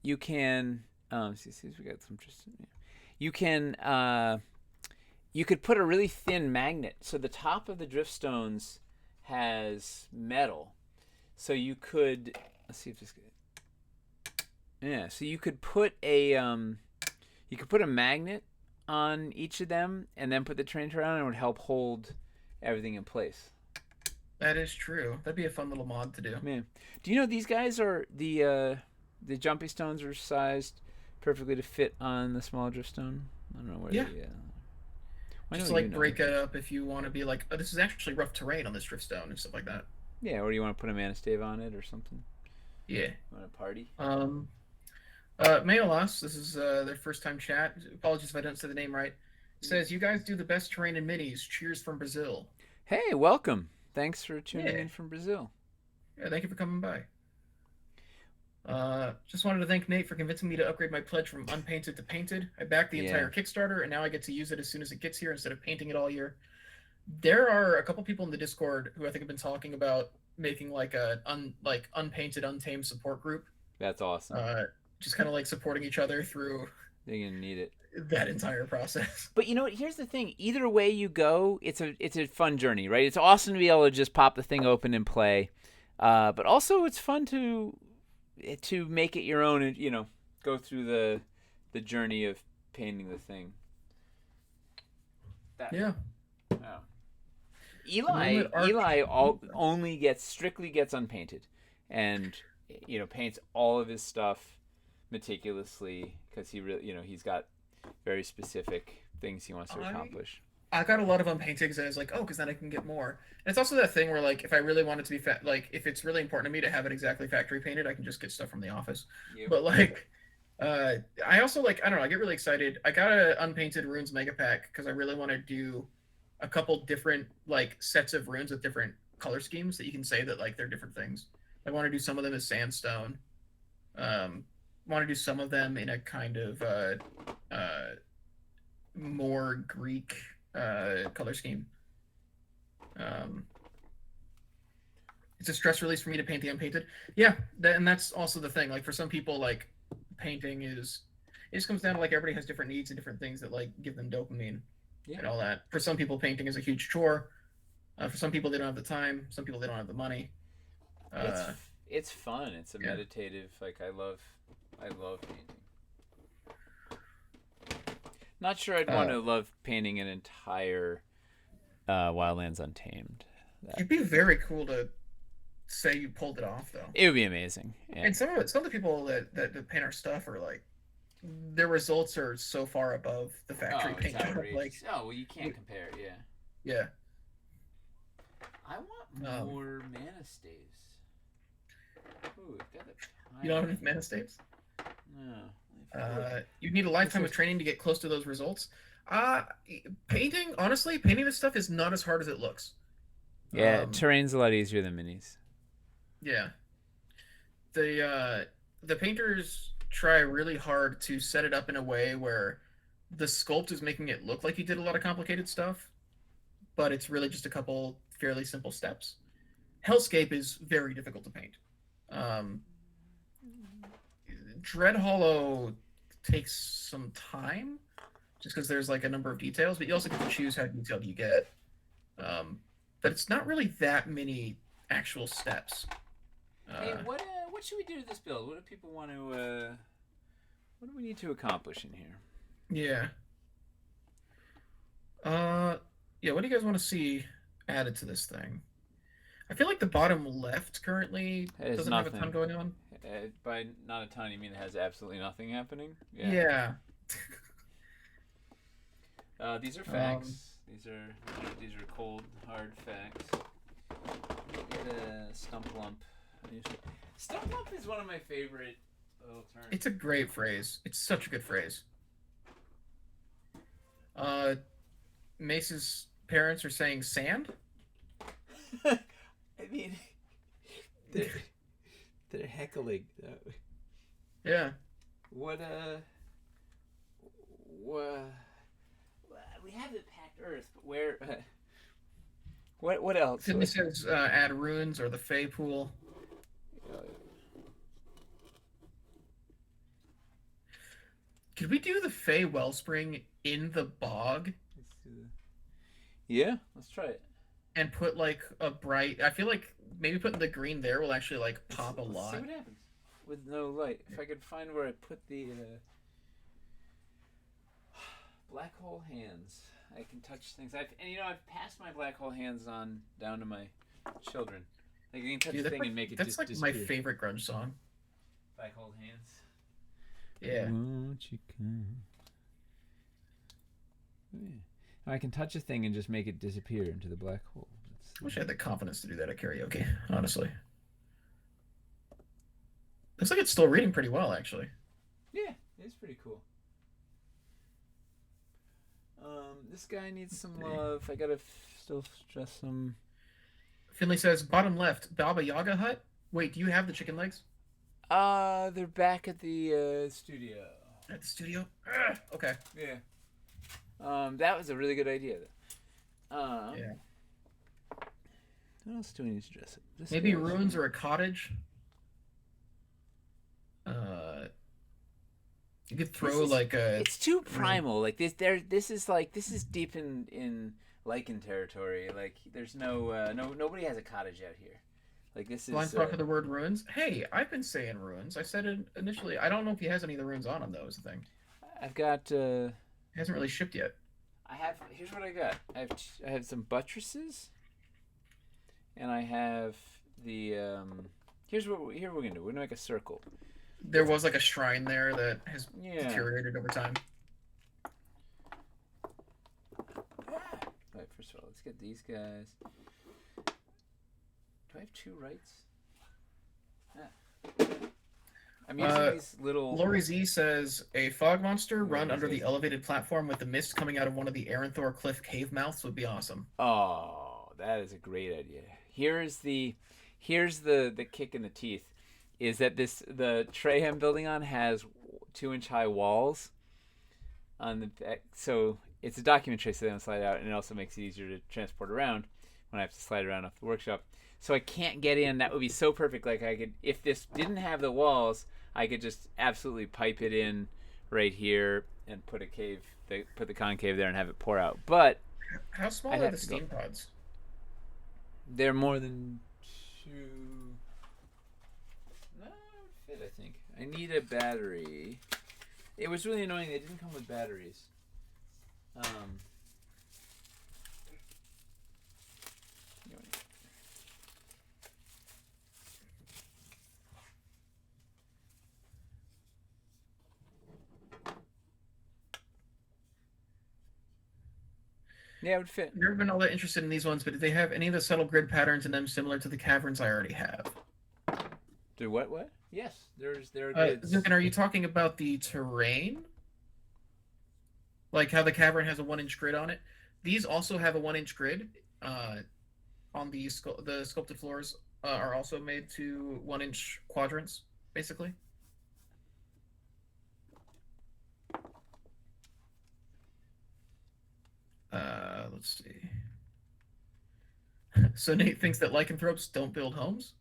you can see we got some Tristan. You could put a really thin magnet. So the top of the driftstones has metal. So you could let's see if this. Yeah, so you could put a magnet on each of them, and then put the train around, and it would help hold everything in place. That is true. That'd be a fun little mod to do. Man, do you know these guys are the jumpy stones are sized perfectly to fit on the small driftstone? I don't know where. Yeah. Just like break it up if you want to be like, oh, this is actually rough terrain on this driftstone and stuff like that. Yeah, or do you want to put a mana stave on it or something? Yeah. Want a party? Mayolas, this is their first time chat. Apologies if I don't say the name right. Says, you guys do the best terrain in minis. Cheers from Brazil. Hey, welcome. Thanks for tuning in from Brazil. Yeah, thank you for coming by. Just wanted to thank Nate for convincing me to upgrade my pledge from unpainted to painted. I backed the entire Kickstarter, and now I get to use it as soon as it gets here instead of painting it all year. There are a couple people in the Discord who I think have been talking about making like a unpainted, untamed support group. That's awesome. Just kind of like supporting each other through. You're gonna need it. That entire process. But you know what? Here's the thing. Either way you go, it's a fun journey, right? It's awesome to be able to just pop the thing open and play, but also it's fun to make it your own and go through the journey of painting the thing. Yeah. Wow. Eli only strictly gets unpainted, and paints all of his stuff meticulously because he really he's got very specific things he wants to accomplish. I got a lot of unpainted because I was like, oh, because then I can get more. And it's also that thing where like if I really want it to be like if it's really important to me to have it exactly factory painted, I can just get stuff from the office. Yep. But like, I also like I don't know. I get really excited. I got a unpainted runes mega pack because I really want to do a couple different like sets of runes with different color schemes that you can say that like they're different things. I want to do some of them as sandstone. Want to do some of them in a kind of more Greek color scheme. Um, it's a stress release for me to paint the unpainted. Yeah, and that's also the thing. Like for some people, like painting is it just comes down to like everybody has different needs and different things that like give them dopamine and all that. For some people, painting is a huge chore. For some people, they don't have the time. Some people, they don't have the money. It's fun. It's a meditative. Like I love painting. Not sure I'd want to love painting an entire Wildlands Untamed. It'd be very cool to say you pulled it off, though. It would be amazing. Yeah. And some of the people that paint our stuff are like, their results are so far above the factory paint. Like, well, you can't compare. Yeah. Yeah. I want more mana staves. Ooh, got a you don't have enough mana staves? No. You need a lifetime of training to get close to those results. Painting, honestly, painting this stuff is not as hard as it looks. Yeah, terrain's a lot easier than minis. Yeah. The painters try really hard to set it up in a way where the sculpt is making it look like you did a lot of complicated stuff, but it's really just a couple fairly simple steps. Hellscape is very difficult to paint. Dread Hollow takes some time just because there's like a number of details, but you also get to choose how detailed you get. But it's not really that many actual steps. Hey, what should we do to this build? What do people want to? What do we need to accomplish in here? Yeah. Yeah. What do you guys want to see added to this thing? I feel like the bottom left currently doesn't have a ton going on. By not a ton, you mean it has absolutely nothing happening? Yeah. These are facts. These are cold, hard facts. Get a stump lump. Stump lump is one of my favorite little terms. It's a great phrase. It's such a good phrase. Mace's parents are saying sand. I mean, they're heckling. Yeah. What we have the packed earth, but where? What else? Sydney says add ruins or the Fey pool. Could we do the Fey wellspring in the bog? Yeah, let's try it. And put like a bright. I feel like maybe putting the green there will actually like pop a lot. See what happens with no light. If I could find where I put the black hole hands, I can touch things. I've passed my black hole hands on down to my children. Like you can touch the thing and make it just disappear. That's like my favorite grunge song. Black hole hands. Yeah. Won't you come? Yeah. I can touch a thing and just make it disappear into the black hole. I wish I had the confidence to do that at karaoke, honestly. Looks like it's still reading pretty well, actually. Yeah, it's pretty cool. This guy needs some love. I gotta still stress some. Finley says, bottom left, Baba Yaga hut? Wait, do you have the chicken legs? They're back at the studio. At the studio? Okay. Yeah. That was a really good idea. Yeah. What else do we need to dress it? Maybe ruins or a cottage. You could throw like a. It's too primal. Like this, This is deep in Lycan territory. Like there's nobody has a cottage out here. Like this is. Blind spot for the word ruins. Hey, I've been saying ruins. I said it initially. I don't know if he has any of the ruins on him though. Is the thing. I've got. He hasn't really shipped yet. I have. Here's what I got. I have some buttresses. And I have the. Here we're gonna do. We're gonna make a circle. There was like a shrine there that has deteriorated over time. First of all, let's get these guys. Do I have 2 rights? I'm using these little... Lori Z says, a fog monster run under the elevated platform with the mist coming out of one of the Aranthor cliff cave mouths would be awesome. Oh, that is a great idea. Here's the kick in the teeth, is that the tray I'm building on has 2-inch high walls on the back, so it's a document tray, so they don't slide out, and it also makes it easier to transport around when I have to slide around off the workshop. So I can't get in. That would be so perfect. Like I could, if this didn't have the walls, I could just absolutely pipe it in right here and put the concave there and have it pour out. But how small are the steam pods? They're more than 2. No, it would fit, I think. I need a battery. It was really annoying. They didn't come with batteries. Yeah, it would fit. I've never been all that interested in these ones, but do they have any of the subtle grid patterns in them similar to the caverns I already have? Do what? Yes, there are grids. And are you talking about the terrain? Like how the cavern has a 1-inch grid on it? These also have a 1-inch grid. On the sculpted floors are also made to 1-inch quadrants, basically. Let's see. So Nate thinks that lycanthropes don't build homes?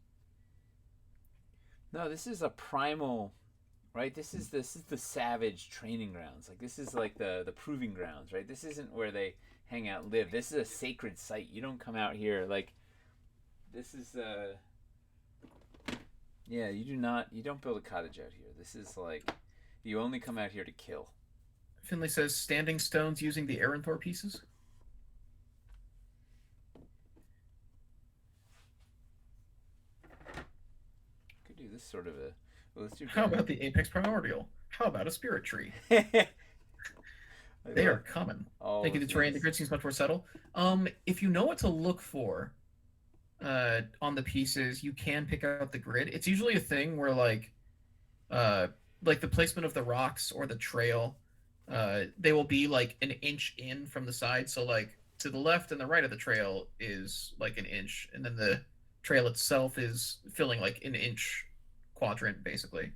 No, this is a primal, right? This is the savage training grounds. Like this is like the proving grounds, right? This isn't where they hang out and live. This is a sacred site. You don't come out here like this is yeah, you don't build a cottage out here. This is like you only come out here to kill. Finley says standing stones using the Aranthor pieces. Could do this sort of a. Well, let's do. How about the Apex Primordial? How about a Spirit Tree? They are common. Thank you. The terrain, the grid seems much more subtle. If you know what to look for, on the pieces, you can pick out the grid. It's usually a thing where like the placement of the rocks or the trail. They will be like an inch in from the side. So like to the left and the right of the trail is like an inch, and then the trail itself is filling like an inch quadrant basically.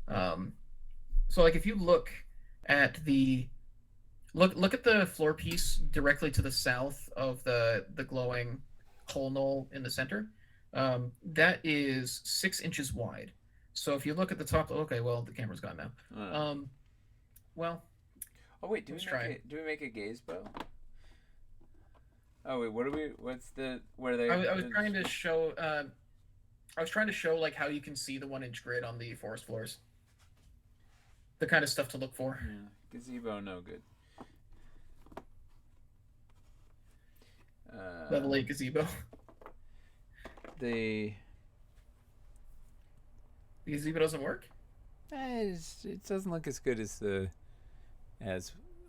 So like if you look at the look at the floor piece directly to the south of the glowing hole knoll in the center, that is 6 inches wide. So if you look at the top, okay, well the camera's gone now. Well. Oh wait, do we make a gaze bow? Oh wait, what's the where they? I was trying to show. I was trying to show like how you can see the 1-inch grid on the forest floors. The kind of stuff to look for. Yeah. Gazebo, no good. Level 8 gazebo. The gazebo doesn't work? It doesn't look as good as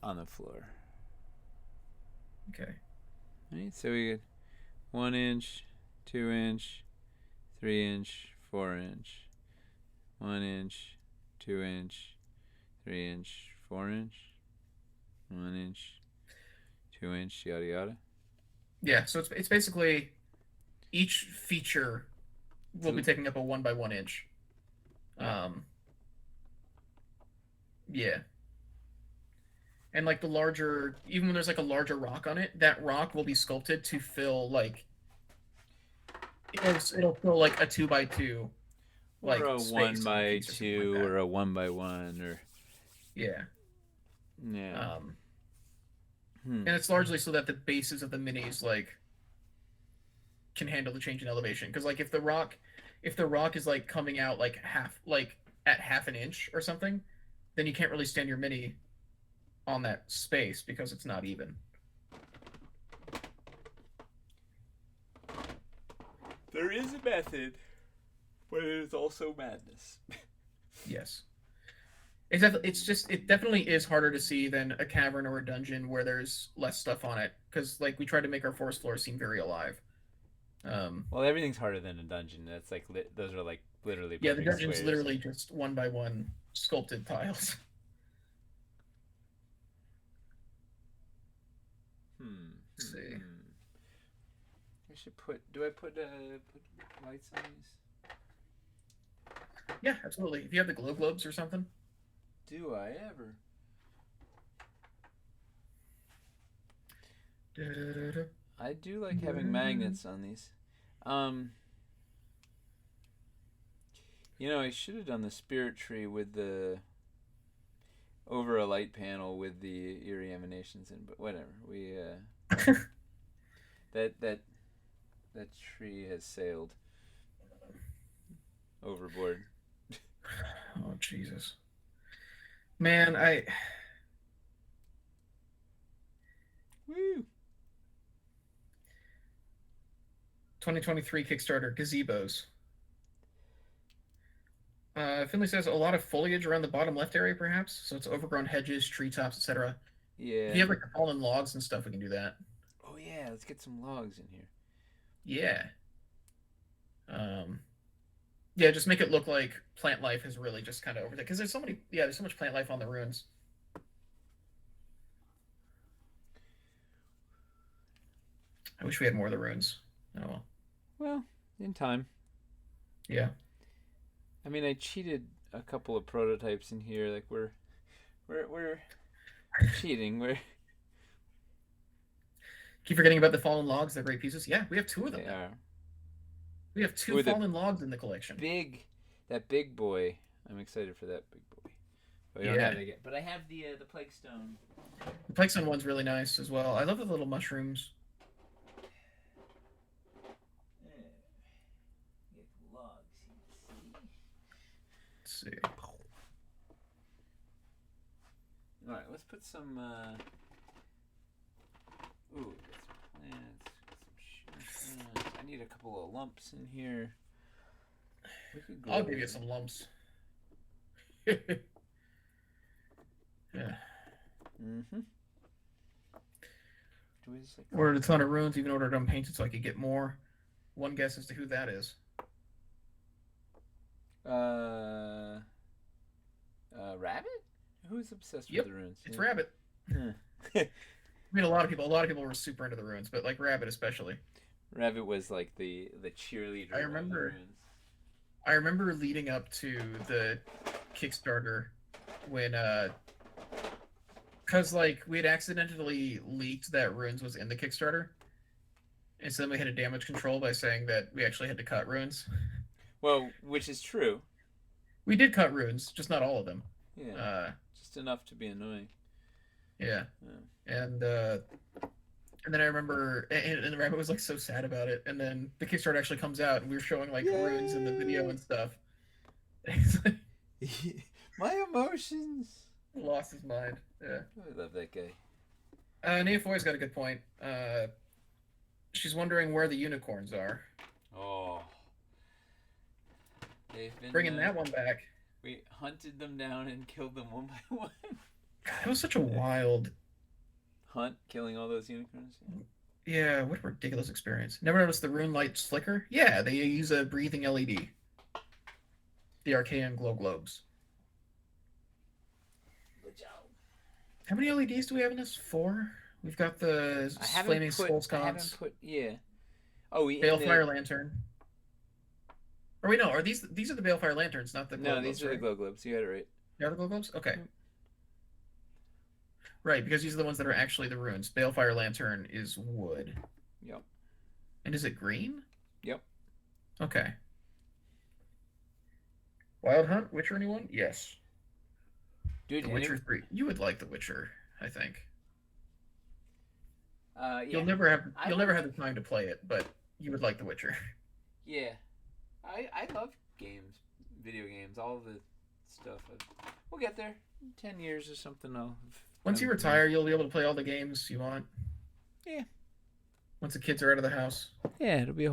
on the floor. Okay. Right, so we get 1 inch, 2 inch, 3 inch, 4 inch, 1 inch, 2 inch, 3 inch, 4 inch, 1 inch, 2 inch, yada yada. Yeah, so it's basically each feature will be taking up a 1 by 1 inch. Yeah. And like the larger, even when there's like a larger rock on it, that rock will be sculpted to fill like it'll fill like a 2 by 2, like or a 1 by 2 like or a 1 by 1 or yeah. And it's largely so that the bases of the minis like can handle the change in elevation. Because like if the rock is like coming out like at half an inch or something, then you can't really stand your mini on that space because it's not even. There is a method, but it is also madness. Yes. It definitely is harder to see than a cavern or a dungeon where there's less stuff on it. Because like we tried to make our forest floor seem very alive. Well, everything's harder than a dungeon. That's like those are like literally Yeah, the perfect dungeon's squares. literally just one by one sculpted tiles. Hmm. Let's see. I should put. Do I put lights on these? Yeah, absolutely. If you have the glow globes or something. Do I ever? Da-da-da-da. I do like having magnets on these. Um, I should have done the spirit tree with the over a light panel with the eerie emanations in, but whatever. We that tree has sailed overboard. Oh Jesus, man! I Woo! 2023 Kickstarter gazebos. Finley says a lot of foliage around the bottom left area, perhaps. So it's overgrown hedges, treetops, etc. Yeah. If you have like fallen logs and stuff, we can do that. Oh yeah, let's get some logs in here. Yeah. Yeah, just make it look like plant life is really just kind of over there because there's so much plant life on the ruins. I wish we had more of the ruins. Oh well. Well, in time. Yeah. I mean, I cheated a couple of prototypes in here. Like we're cheating. We're Keep forgetting about the fallen logs. They're great pieces. Yeah, we have two of them. they are We have two fallen logs in the collection. that big boy. I'm excited for that big boy. But we don't have it yet. But I have the plague stone. The plague stone one's really nice as well. I love the little mushrooms. Get logs. Let's see. All right, let's put some. Ooh, some plants. I need a couple of lumps in here. I'll give you some lumps. Yeah. Mm-hmm. Ordered a ton of runes, even ordered them painted so I could get more. One guess as to who that is. Rabbit? Who's obsessed Yep, with the runes? it's Rabbit. Yeah. I mean, a lot of people were super into the runes, but like Rabbit especially. Rabbit was like the cheerleader. I remember leading up to the Kickstarter when because like we had accidentally leaked that runes was in the Kickstarter, and so then we had a damage control by saying that we actually had to cut runes. Well, which is true. We did cut runes, just not all of them. Yeah. Just enough to be annoying. Yeah. And then I remember, and the Rabbit was like so sad about it. And then the Kickstarter actually comes out, and we were showing like runes in the video and stuff. My emotions. Lost his mind. Yeah. I love that guy. Neofoy's got a good point. She's wondering where the unicorns are. Oh. They've been Bringing that one back. We hunted them down and killed them one by one. God, it was such a wild hunt, killing all those unicorns. Yeah, what a ridiculous experience. Never noticed the rune lights flicker? Yeah, they use a breathing LED. The Archaean glow globes. Good job. How many LEDs do we have in this? 4? We've got the flaming skull sconce. Yeah. Oh, Balefire lantern. Or wait, no, are these are the Balefire lanterns, not the glow globes? No, these are the glow globes. You had it right. They are the glow globes? Okay. Right, because these are the ones that are actually the runes. Balefire lantern is wood. Yep. And is it green? Yep. Okay. Wild Hunt, Witcher, anyone? Yes. Dude, The Witcher 3. You would like The Witcher, I think. Yeah. You'll never have the time to play it, but you would like The Witcher. Yeah. I love games, video games, all the stuff. We'll get there. 10 years or something. Once you retire, you'll be able to play all the games you want. Yeah. Once the kids are out of the house. Yeah, it'll be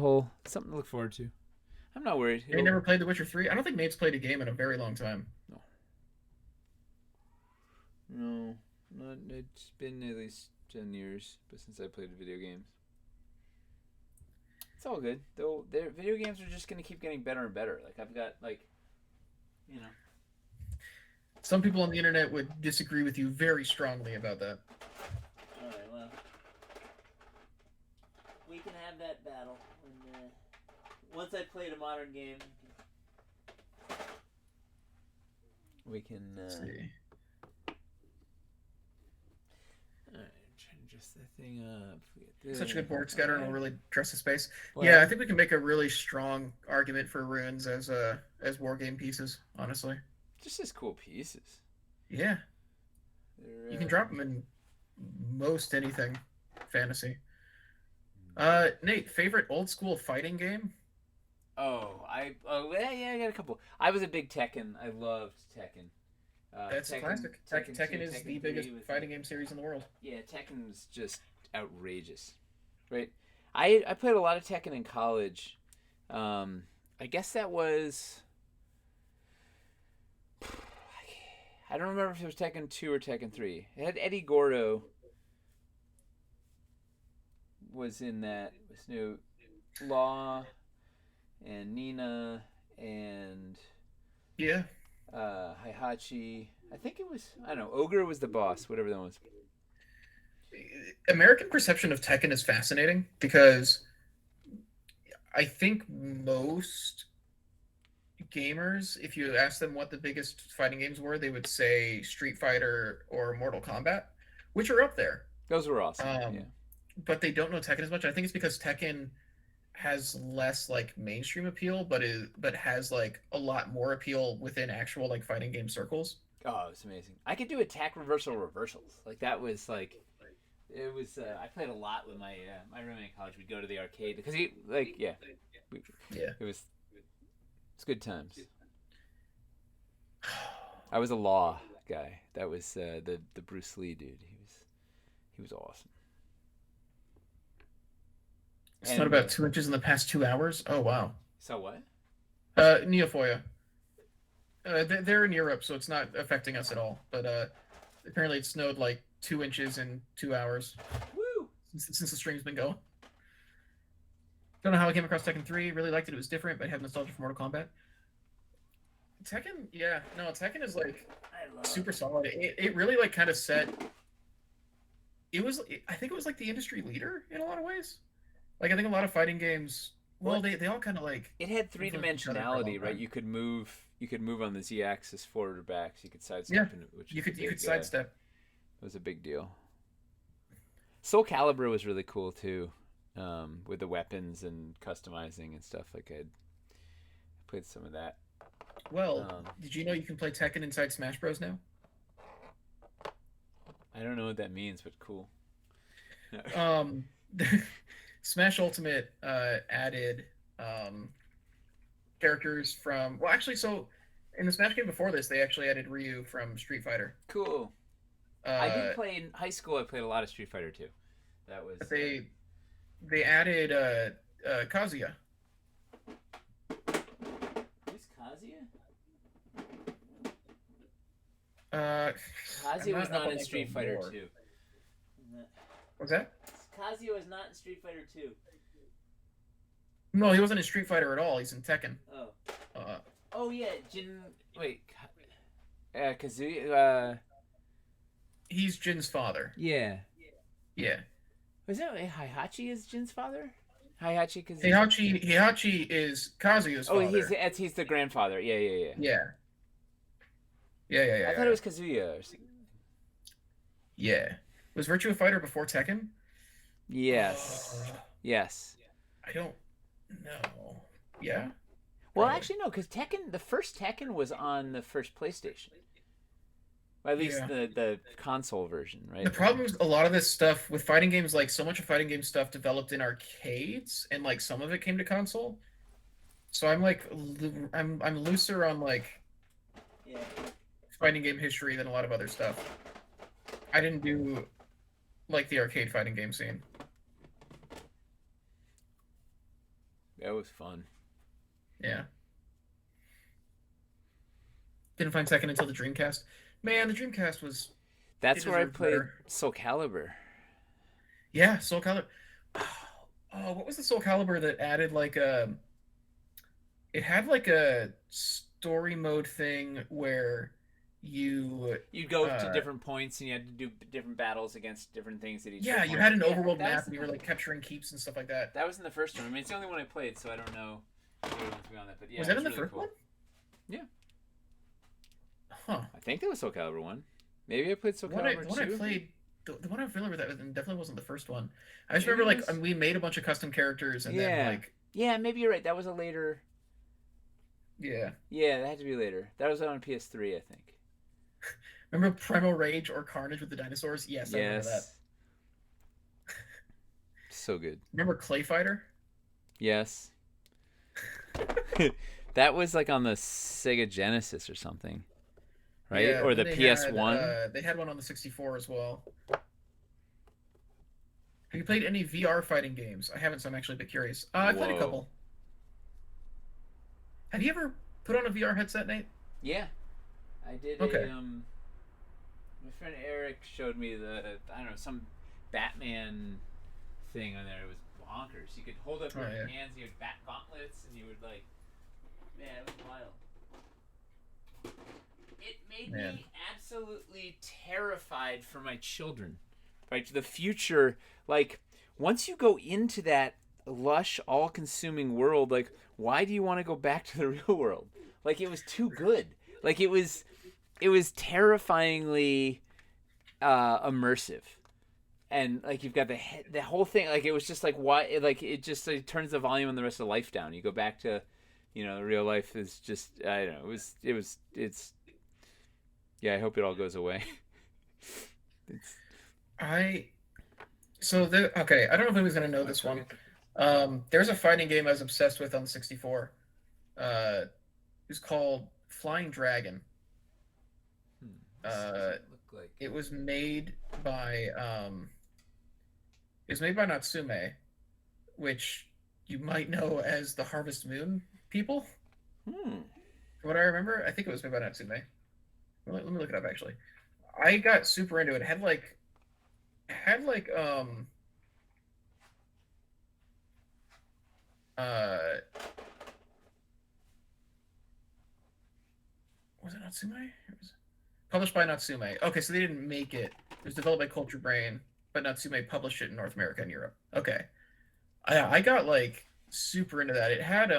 something to look forward to. I'm not worried. Have you never played The Witcher 3? I don't think Nate's played a game in a very long time. No. No, not. It's been at least 10 years, but since I played video games, it's all good. Though, their video games are just gonna keep getting better and better. Like I've got you know. Some people on the internet would disagree with you very strongly about that. All right, well, we can have that battle when once I played a modern game. We can. Let's see. Alright, trying to dress that thing up. Such a good board scatter and will really dress the space. Well, Yeah, I think we can make a really strong argument for ruins as war game pieces. Honestly. just as cool pieces. Yeah, They're, you can drop them in most anything fantasy. Nate, favorite old school fighting game? yeah, I got a couple. I was a big Tekken. I loved Tekken. That's Tekken, classic. Tekken 2, is Tekken the 3 biggest with fighting game series in the world. Yeah, Tekken's just outrageous, right? I played a lot of Tekken in college. I guess that was. I don't remember if it was Tekken 2 or Tekken 3. It had Eddie Gordo was in that. Was new Law and Nina and Yeah. Heihachi. I think it was, I don't know, Ogre was the boss, whatever that was. American perception of Tekken is fascinating because I think most gamers, if you ask them what the biggest fighting games were, they would say Street Fighter or Mortal Kombat, which are up there. Those were awesome. Yeah. But they don't know Tekken as much. I think it's because Tekken has less like mainstream appeal, but has like a lot more appeal within actual like fighting game circles. Oh, it's amazing. I could do attack reversals. Like that was like, it was. I played a lot with my roommate in college. We'd go to the arcade because he Yeah. It was. It's good times. I was a Law guy. That was the Bruce Lee dude. He was awesome. It's not about 2 inches in the past 2 hours. Oh wow. So what? Neophoia. They're in Europe, so it's not affecting us at all. But apparently it snowed like 2 inches in 2 hours. Woo! Since the stream's been going. Don't know how I came across Tekken 3. Really liked it. It was different, but I had nostalgia for Mortal Kombat. Tekken, yeah, no, Tekken is like super solid. It really like kind of set. I think it was like the industry leader in a lot of ways. Like I think a lot of fighting games. Well, they all kind of like. It had three dimensionality, right? You could move on the z-axis forward or back. So you could sidestep. Yeah, you could sidestep. It was a big deal. Soul Calibur was really cool too, with the weapons and customizing and stuff. Like I played some of that. Well, did you know you can play Tekken inside Smash Bros. Now? I don't know what that means, but cool. Smash Ultimate added characters from. Well, actually, so in the Smash game before this, they actually added Ryu from Street Fighter. Cool. I did play in high school. I played a lot of Street Fighter too. That was. They added Kazuya. Who's Kazuya? Kazuya was not in Street Fighter 2. What's that? Kazuya was not in Street Fighter 2. No, he wasn't in Street Fighter at all. He's in Tekken. Oh. Oh yeah, Jin. Wait. Kazuya. He's Jin's father. Yeah. Yeah. Was that Heihachi is Jin's father? Heihachi Kazuya. Heihachi is Kazuya's father. Oh, he's the grandfather. Yeah. Yeah. I thought it was Kazuya or something. Yeah. Was Virtua Fighter before Tekken? Yes. Yes. I don't know. Yeah? Well, actually, no, because the first Tekken was on the first PlayStation. Or at least the console version, right? The problem is a lot of this stuff with fighting games, like so much of fighting game stuff developed in arcades, and like some of it came to console. So I'm like, I'm looser on like fighting game history than a lot of other stuff. I didn't do like the arcade fighting game scene. That was fun. Yeah. Didn't find Tekken until the Dreamcast. Man, the Dreamcast was It That's where I deserves played better. Soul Calibur. Yeah, Soul Calibur. Oh, what was the Soul Calibur that added like a? It had like a story mode thing where you, You'd go to uh, different points and you had to do different battles against different things at each yeah, you point. had an Yeah, overworld that was map in and you the were like capturing keeps and stuff like that. that was in the first one. I mean, it's the only one I played, so I don't know what it was beyond that. But yeah, Was it that was in the really first cool. one? Yeah, Huh. I think that was Soul Calibur 1. Maybe I played Soul Calibur The one I 2. played, the one I remember that definitely wasn't the first one. I just Maybe remember it like was. we made a bunch of custom characters and then Yeah, like yeah, maybe you're right. That was a later. yeah. Yeah, that had to be later. That was on PS3, I think. Remember Primal Rage or Carnage with the dinosaurs? Yes, I remember that. Yes, so good. Remember Clay Fighter? Yes, that was like on the Sega Genesis or something, right? Yeah, Or then the PS1. they had one on the 64 as well. Have you played any VR fighting games? I haven't, so I'm actually a bit curious. I played a Whoa. couple. Have you ever put on a VR headset, Nate? Yeah, I did Okay. a My friend Eric showed me the I don't know some Batman thing on there. It was bonkers. You could hold up Oh your yeah. hands, you had bat gauntlets, and you would like, man, it was wild. It made Man. me absolutely terrified for my children. Right, the future. Like once you go into that lush, all-consuming world, like why do you want to go back to the real world? Like it was too good. Like it was terrifyingly immersive, and like you've got the whole thing. Like it was just like why like it just like, turns the volume on the rest of life down. You go back to, real life is just I don't know. It's yeah. I hope it all goes away. it's I okay, I don't know if anyone's gonna know this one. There's a fighting game I was obsessed with on the 64. It's called Flying Dragon. What does Uh, it look like? it was made by Natsume, which you might know as the Harvest Moon people. Hmm. From what I remember, I think it was made by Natsume. Let me look it up actually. I got super into it. It had like uh was it Natsume? It was published by Natsume. Okay, so they didn't make it. It was developed by Culture Brain, but Natsume published it in North America and Europe. Okay. I got like super into that. It had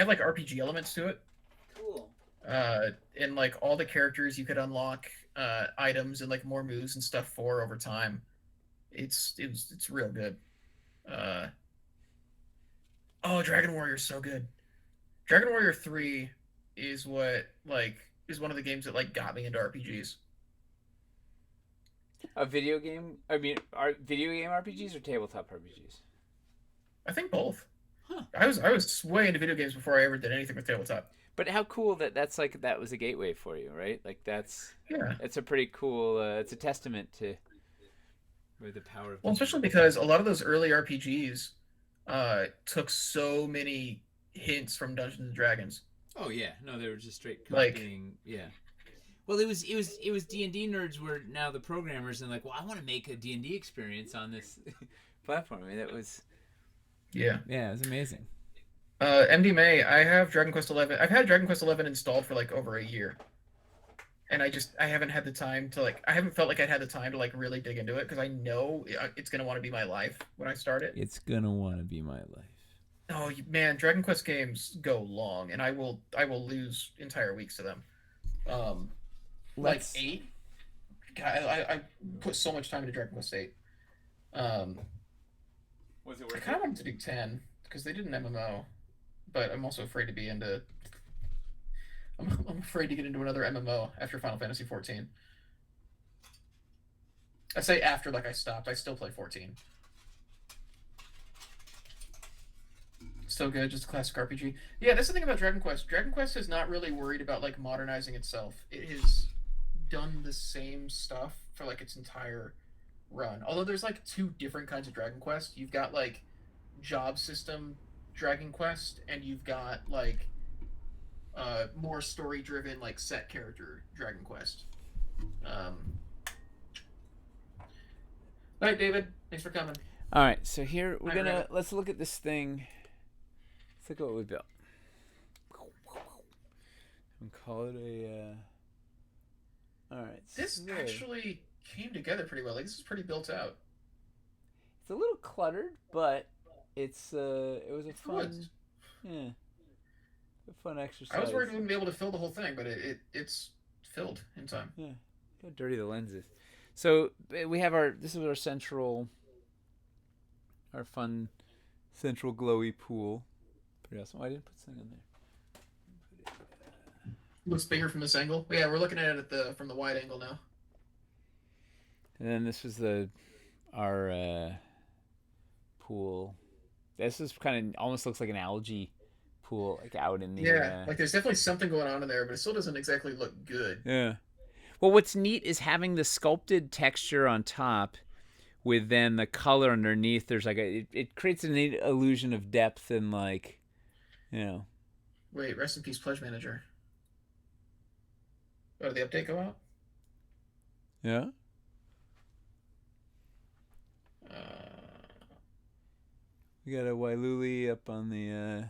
like RPG elements to it. Cool. And like all the characters you could unlock items and like more moves and stuff for over time. It's real good. Uh oh, Dragon Warrior is so good. Dragon Warrior 3 is what like is one of the games that like got me into RPGs. A video game? I mean, are video game RPGs or tabletop RPGs? I think both. Huh. I was way into video games before I ever did anything with tabletop. But how cool that's like that was a gateway for you, right? Like that's Yeah. it's a pretty cool. It's a testament to where the power of Well, digital especially design. because a lot of those early RPGs took so many hints from Dungeons and Dragons. Oh yeah, no, they were just straight Like, copying. Yeah. Well, it was D&D nerds were now the programmers and like, well, I want to make a D&D experience on this platform. I mean, that was yeah. yeah, it was amazing. MDMA, I have Dragon Quest 11. I've had Dragon Quest 11 installed for like over a year, and I haven't had the time to like I haven't felt like I'd had the time to like really dig into it because I know it's gonna want to be my life when I start it. It's gonna want to be my life. Oh man, Dragon Quest games go long, and I will lose entire weeks to them. Like Let's 8. God, I put so much time into Dragon Quest 8. Um, Was it I worth kind it? of wanted to do 10 because they did an MMO, but I'm also afraid to be into. I'm afraid to get into another MMO after Final Fantasy 14. I say after, like I stopped. I still play 14. Still good, just a classic RPG. Yeah, that's the thing about Dragon Quest. Dragon Quest is not really worried about like modernizing itself. It has done the same stuff for like its entire run. Although there's like two different kinds of Dragon Quest. You've got like job system Dragon Quest, and you've got like more story driven like set character Dragon Quest. Um, Night, David. Thanks for coming. All right, so here we're Night, gonna Rabbit. let's look at this thing. Let's look at what we built. And call it a. All right, This so actually came together pretty well. Like this is pretty built out. it's a little cluttered, but it was a It's the woods. fun, yeah, a fun I was exercise. worried we wouldn't be able to fill the whole thing, but it's filled in time. Yeah, how dirty the lens is. So we have our this is our central, our fun central glowy pool. Pretty awesome. Oh, I didn't put something in there. Looks bigger from this angle. Yeah, we're looking at it from the wide angle now. And then this was the our pool. This is kind of almost looks like an algae pool, like out in the. Yeah, like there's definitely something going on in there, but it still doesn't exactly look good. Yeah. Well, what's neat is having the sculpted texture on top, with then the color underneath. There's like it creates a neat illusion of depth and like, you know. Wait, rest in peace, Pledge Manager. Oh, did the update go out? Yeah. Uh, We got a Wailuli up on the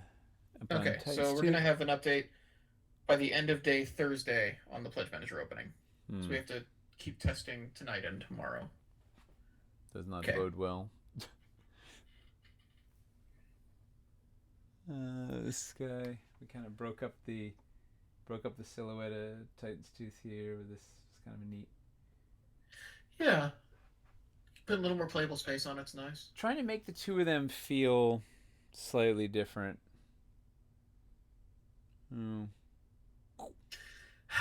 up on okay, so we're Titanstooth. gonna have an update by the end of day Thursday on the Pledge Manager opening. So Hmm. we have to keep testing tonight and tomorrow. Does not Okay. bode well. This guy, we kind of broke up the silhouette of Titanstooth here with this. It's kind of neat. Yeah. Put a little more playable space on it's nice. Trying to make the two of them feel slightly different. Hmm.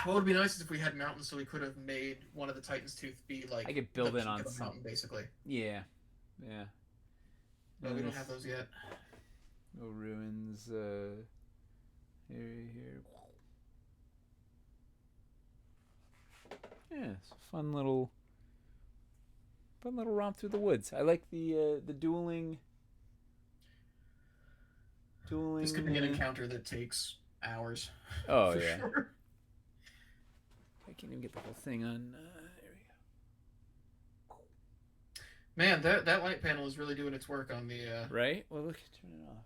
What would be nice is if we had mountains, so we could have made one of the Titanstooth be like I could build the it peak on of a some. mountain, basically. Yeah, yeah. But we don't have those yet. No ruins. Here. Yeah, it's a fun little romp through the woods. I like the dueling. This could be an encounter that takes hours. Oh for yeah. sure. I can't even get the whole thing on. There we go. Man, that light panel is really doing its work on the Right? Well, look, turn it off.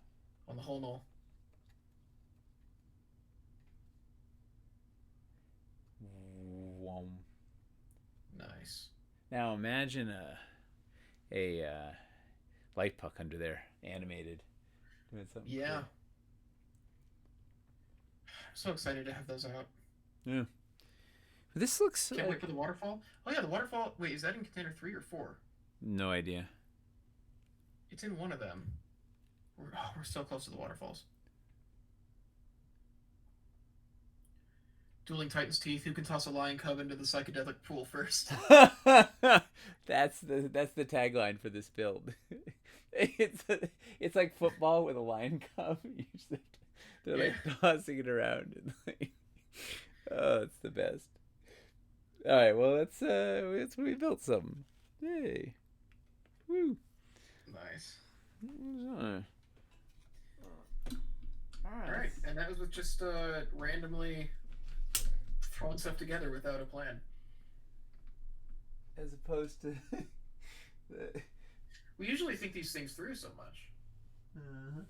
on the whole null. Whoom. Nice. Now imagine a light puck under there, animated, doing something. Yeah. Cool. I'm so excited to have those out. Yeah. This looks. Can't wait for the waterfall. Oh yeah, the waterfall. Wait, is that in container 3 or 4? No idea. It's in one of them. We're so close to the waterfalls. Dueling Titan's teeth. Who can toss a lion cub into the psychedelic pool first? That's the tagline for this build. It's like football with a lion cub. They're like tossing it around and like, oh, it's the best. All right, well we built something. Yay! Woo! Nice. All All right, and that was with just randomly throwing stuff together without a plan. As opposed to. We usually think these things through so much. Uh-huh.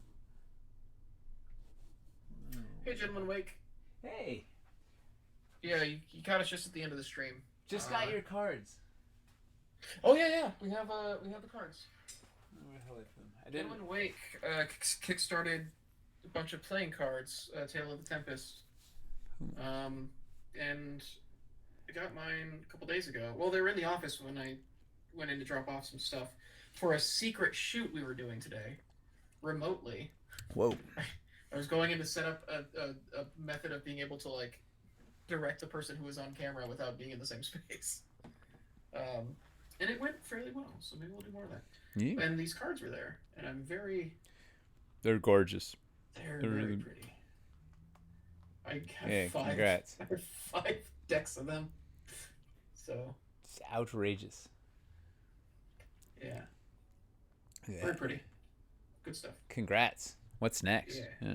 Hey, gentlemen, wake. Hey, Yeah, you caught us just at the end of the stream. just got your cards. Oh yeah. We have the cards. Where the hell I put them? I didn't. Gentlemen, wake. Kickstarted a bunch of playing cards. Tale of the Tempest. And I got mine a couple days ago. Well, they were in the office when I went in to drop off some stuff for a secret shoot we were doing today, remotely. Whoa. I was going in to set up a method of being able to like direct the person who was on camera without being in the same space. And it went fairly well, so maybe we'll do more of that. Yeah. And these cards were there, and I'm very... They're gorgeous. They're They're very really pretty. I have Yeah, five. congrats. I have 5 decks of them. So It's outrageous. yeah, Yeah. very pretty. Good stuff. Congrats. What's next? Yeah.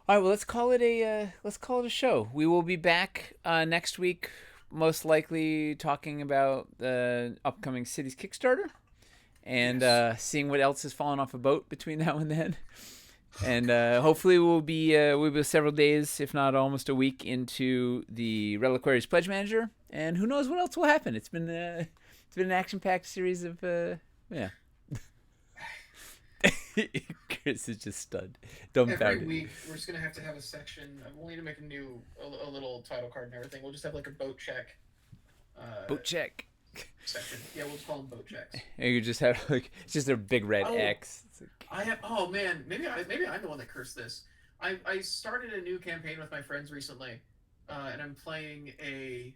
All right. Well, let's call it a show. We will be back next week. most likely talking about the upcoming Cities Kickstarter and Yes. seeing what else has fallen off a boat between now and then. And hopefully we'll be several days, if not almost a week, into the Reliquary's Pledge Manager, and who knows what else will happen. It's been an action-packed series of yeah. Chris is just stunned, dumbfounded. Every week we're just gonna have to have a section. We'll need to make a little title card and everything. We'll just have like a boat check. Boat check. Section. Yeah, we'll just call them boat checks. And you just have like it's just a big red Oh, X. It's like, I have. Oh man, maybe I'm the one that cursed this. I started a new campaign with my friends recently, and I'm playing a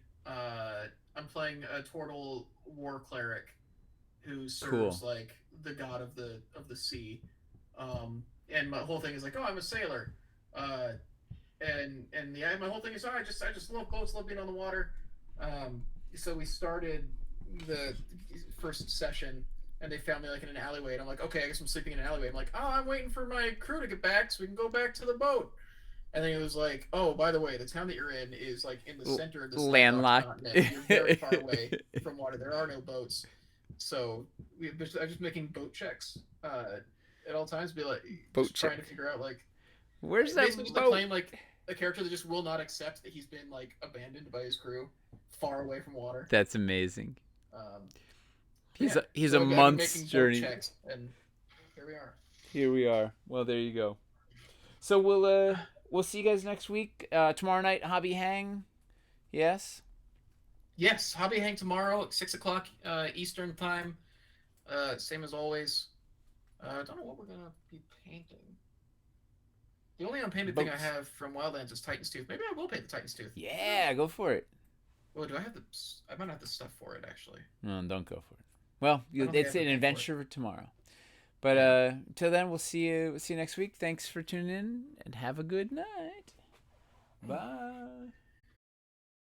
Tortle war cleric, who serves cool. like the god of the sea. And my whole thing is like, oh, I'm a sailor. Uh, and yeah, my whole thing is, oh, I just love boats, love being on the water. So we started the first session, and they found me like in an alleyway, and I'm like, okay, I guess I'm sleeping in an alleyway. I'm like, oh, I'm waiting for my crew to get back so we can go back to the boat. And then it was like, oh, by the way, the town that you're in is like in the center of this landlocked Landlocked. continent. You're very far away from water. There are no boats. So I'm just making boat checks at all times. Be like, Boat just trying check. to figure out like, Where's that basically just like boat? playing like a character that just will not accept that he's been like abandoned by his crew, far away from water. That's amazing. Um, He's yeah. he's So a I've been month's making boat journey. checks, and here we are. Here we are. Well, there you go. So we'll see you guys next week. Tomorrow night, Hobby Hang. Yes. Yes, hobby hang tomorrow at 6 o'clock Eastern time. Same as always. I don't know what we're gonna be painting. The only unpainted thing I Boats. have from Wildlands is Titanstooth. Maybe I will paint the Titanstooth. Yeah, go for it. Oh, do I have the? I might have the stuff for it actually. No, don't go for it. Well, I don't think I it's have an the paint for it. adventure tomorrow. But Yeah. till then, we'll see you next week. Thanks for tuning in, and have a good night. Bye.